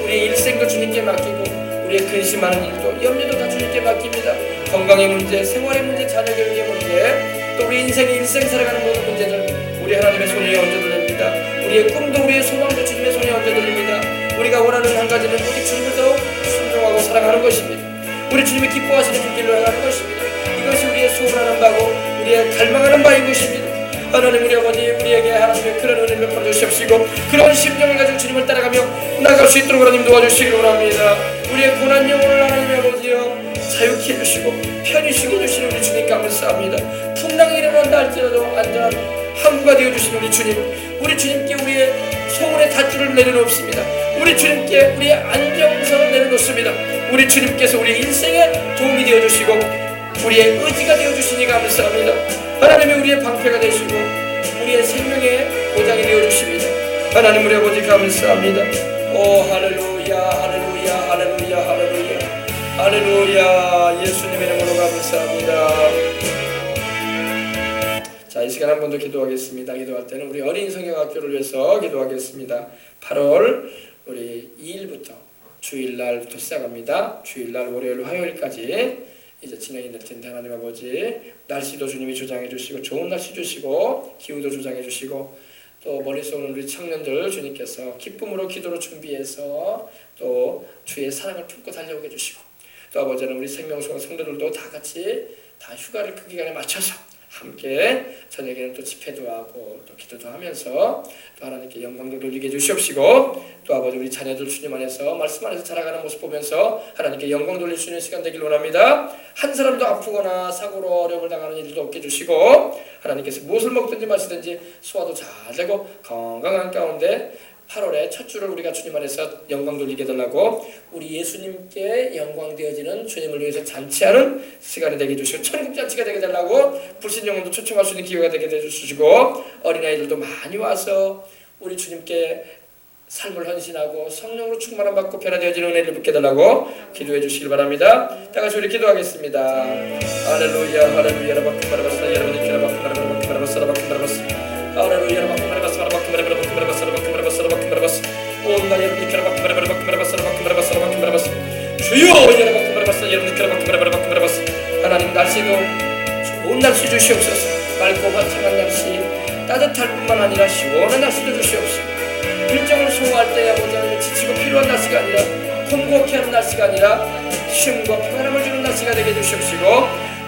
우리의 일생도 주님께 맡기고 우리의 근심하는 일도 염려도 다 주님께 맡깁니다. 건강의 문제, 생활의 문제, 자녀 교육의 문제, 또 우리 인생의 일생 살아가는 모든 문제들 우리 하나님의 손에 얹어드립니다. 우리의 꿈도 우리의 소망도 주님의 손에 얹어드립니다. 우리가 원하는 한 가지는 우리 주님을 더욱 순종하고 사랑하는 것입니다. 우리 주님이 기뻐하시는 그 길로 행하는 것입니다. 이것이 우리의 소원하는 바고 우리의 갈망하는 바인 것입니다. 하나님, 우리 아버지, 우리에게 하나님의 그런 은혜를 베풀어주십시고 그런 심정을 가지고 주님을 따라가며 나아갈 수 있도록 하나님 도와주시기 원합니다. 우리의 고난 영혼을 하나님의 아버지여 자유케 해주시고 편히 쉬게 해주시는 우리 주님 감사합니다. 풍랑이 일어난다 할지라도 안전한 항구가 되어주시는 우리 주님, 우리 주님께 우리의 소원의 닷줄을 내려놓습니다. 우리 주님께 우리의 안정선을 내려놓습니다. 우리 주님께서 우리의 인생에 도움이 되어주시고 우리의 의지가 되어주시니 감사합니다. 하나님이 우리의 방패가 되시고 우리의 생명의 보장이 되어주십니다. 하나님, 우리 아버지 감사합니다. 오 할렐루야 할렐루야 할렐루야 할렐루야 할렐루야. 예수님의 이름으로 감사합니다. 자, 이 시간 한 번 더 기도하겠습니다. 기도할 때는 우리 어린 성경학교를 위해서 기도하겠습니다. 8월 우리 2일부터 주일날부터 시작합니다. 주일날 월요일 화요일까지 이제 진행이 될 텐데 하나님 아버지 날씨도 주님이 조장해 주시고 좋은 날씨 주시고 기후도 조장해 주시고 또 멀리서 오는 우리 청년들 주님께서 기쁨으로 기도로 준비해서 또 주의 사랑을 품고 달려오게 해주시고 또 아버지는 우리 생명수가 성도들도 다 같이 다 휴가를 그 기간에 맞춰서 함께 저녁에는 또 집회도 하고 또 기도도 하면서 또 하나님께 영광도 돌리게 해주시옵시고 또 아버지 우리 자녀들 주님 안에서 말씀 안에서 자라가는 모습 보면서 하나님께 영광 돌릴 수 있는 시간 되길 원합니다. 한 사람도 아프거나 사고로 어려움을 당하는 일도 없게 해주시고 하나님께서 무엇을 먹든지 마시든지 소화도 잘 되고 건강한 가운데 8월의 첫 주를 우리가 주님 안에서 영광 돌리게 해달라고 우리 예수님께 영광 되어지는 주님을 위해서 잔치하는 시간이 되게 해주시고 천국잔치가 되게 해달라고 불신영혼도 초청할 수 있는 기회가 되게 해주시고 어린아이들도 많이 와서 우리 주님께 삶을 헌신하고 성령으로 충만함 받고 변화되어지는 은혜를 받게 해달라고 기도해 주시길 바랍니다. 다 같이 우리 기도하겠습니다. 할렐루야 할렐루야 라바쿠마라바사 여러분이 기라바쿠마라바쿠마라바사 라바쿠마라바사 할렐루야 라바쿠마라바사 라바쿠마라바사 라바쿠마라바사 라바쿠마라바사 온나 여러분이 기라바쿠마라바쿠마라바사 라바쿠마라바사 라바쿠마라바사 주여 여러바쿠마라바사 여러분이 기라바쿠마라바쿠마라바사 하나님 날씨도 좋은 날씨 주시옵소서. 맑고 화창한 날씨 따뜻할 뿐만 아니라 시원한 날씨도 주시옵시고 일정을 소화할 때 아버지 지치고 필요한 날씨가 아니라 콩고케 하는 날씨가 아니라 쉼과 평안함을 주는 날씨가 되게 해주시옵시고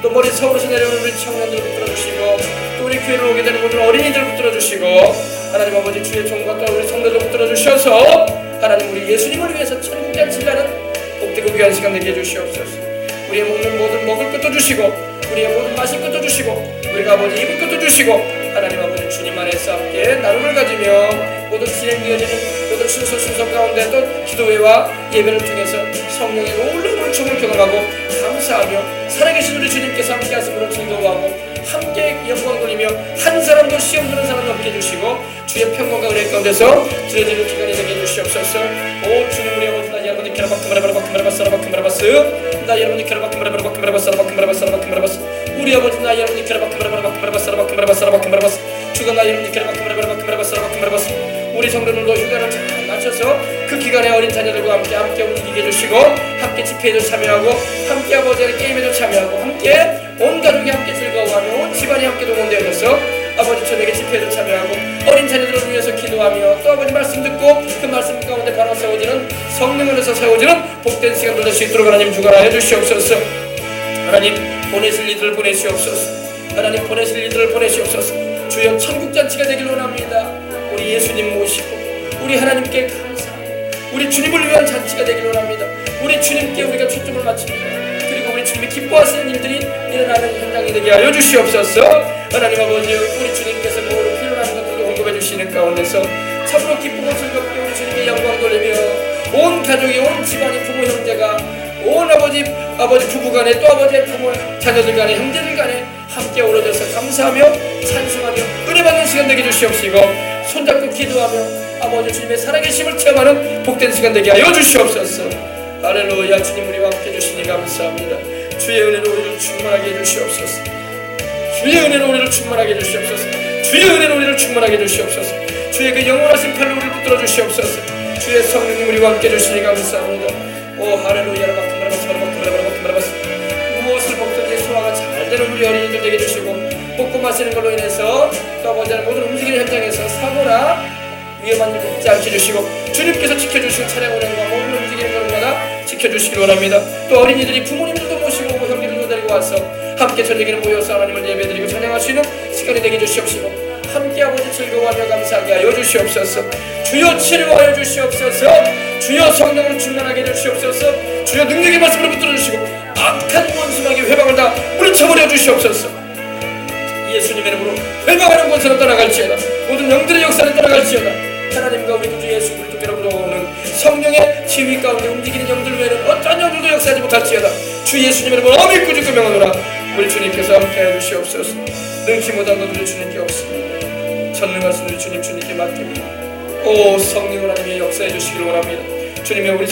또 머리 서울에서 내려오는 우리 청년들 붙들어주시고 또 우리 교회를 오게 되는 모든 어린이들 붙들어주시고 하나님 아버지 주의 종과 또 우리 성도들 붙들어주셔서 하나님 우리 예수님을 위해서 천국잔치를 가는 복되고 귀한 시간 되게 해주시옵소서. 우리의 먹는 모든 먹을 것도 주시고 우리의 모든 마실 것도 주시고 우리가 아버지 입을 것도 주시고 하나님 아버지 주님 안에서 함께 나눔을 가지며 모든 진행되어지는 모든 순서 가운데 또 기도회와 예배를 통해서 성령의 놀라운 충을 경험하고 감사하며 살아계신 우리 주님께서 함께 하심으로 즐거워하고 함께 영광 돌리며 한 사람도 시험 드는 사람도 없게 해주시고 주의 평강과 은혜 가운데서 드려지는 기간이 되게 해주시옵소서. 오 주님 우리 아버지 나 여러분이 캐라바크마라바크마라바스 나 여러분이 캐라바크마라바크마라바스 우리 아버지 나 여러분이 캐라바크마라바크마라바스 주가 나 여러분이 캐라바크마라바크마라바스 우리 성도들도 휴가를 잘 맞춰서 그 기간에 어린 자녀들과 함께 움직이게 해주시고 함께 집회에도 참여하고 함께 아버지의 게임에도 참여하고 함께 온 가족이 함께 즐거워하며 온 집안이 함께 동원되어져서 아버지 저녁에 집회에도 참여하고 어린 자녀들을 위해서 기도하며 또 아버지 말씀 듣고 그 말씀 가운데 바로 세워지는 성령 안에서 세워지는 복된 시간도 될 수 있도록 하나님 주관하여 주시옵소서. 하나님 보내실 이들을 보내시옵소서. 하나님 보내실 이들을 보내시옵소서. 주여 천국잔치가 되길 원합니다. 우리 예수님 모시고 우리 하나님께 감사하고 우리 주님을 위한 잔치가 되길 원합니다. 우리 주님께 우리가 초점을 맞춥니다. 그리고 우리 주님이 기뻐하시는 일들이 일어나는 현장이 되게 하여 주시옵소서. 하나님 아버지 우리 주님께서 모든 필요한 것들도 공급해 주시는 가운데서 참으로 기쁘고 즐겁게 우리 주님께 영광 돌리며 온 가족이 온 집안이 부모 형제가 온 아버지 부부간에 또 아버지의 부모 자녀들 간에 형제들 간에 함께 어우러져서 감사하며 찬송하며 은혜 받는 시간 되게 주시옵시고 손잡고 기도하며 아버지 주님의 살아계심을 체험하는 복된 시간 되게 하여 주시옵소서. 할렐루야 주님 우리와 함께 해주시니 감사합니다. 주의 은혜로 우리를 충만하게 해주시옵소서. 주의 은혜로 우리를 충만하게 해주시옵소서. 주의 은혜로 우리를 충만하게 해주시옵소서. 주의 그 영원하신 팔로 우리를 붙들어 주시옵소서. 주의 성령님 우리와 함께 해주시니 감사합니다. 오 할렐루야 무엇을 먹든지 소화가 잘 되는 우리 어린이들 되게 해주시고 먹고 마시는 걸로 인해서 또 아버지는 모든 움직이는 현장에서 사고나 위험한 일 있지 않게 해주시고 주님께서 지켜주시고 차량 운행과 모든 움직이는 것마다 지켜주시길 원합니다. 또 어린이들이 부모님들도 모시고 형제들도 데리고 와서 함께 저녁에는 모여서 하나님을 예배드리고 찬양할 수 있는 시간이 되게 해주시옵시고 함께 아버지 즐거워하며 감사하게 하여 주시옵소서. 주여 치료하여 주시옵소서. 주여 성령을 충만하게 해주시옵소서. 주여 능력의 말씀으로 붙들어 주시고 악한 원수마귀 회방을 다 물리쳐버려 주시옵소서. 예수님의 이름으로 회방하는 권세는 떠나갈지어다. 모든 영들의 역사는 떠나갈지어다. 하나님과 우리 주 예수 그리스도께로부터 오는 성령의 지휘 가운데 움직이는 영들 외에는 어떤 영들도 역사하지 못할지어다. 주 예수님의 이름으로 아멘 꾸짖고 명하노라. 우리 주님께서 함께하여 주시옵소서. 능치 못한 것들을 주님께 없습니다. 전능하신 우리 주님께 맡깁니다. 오 성령 하나님의 역사해 주시길 원합니다. 주님의 우리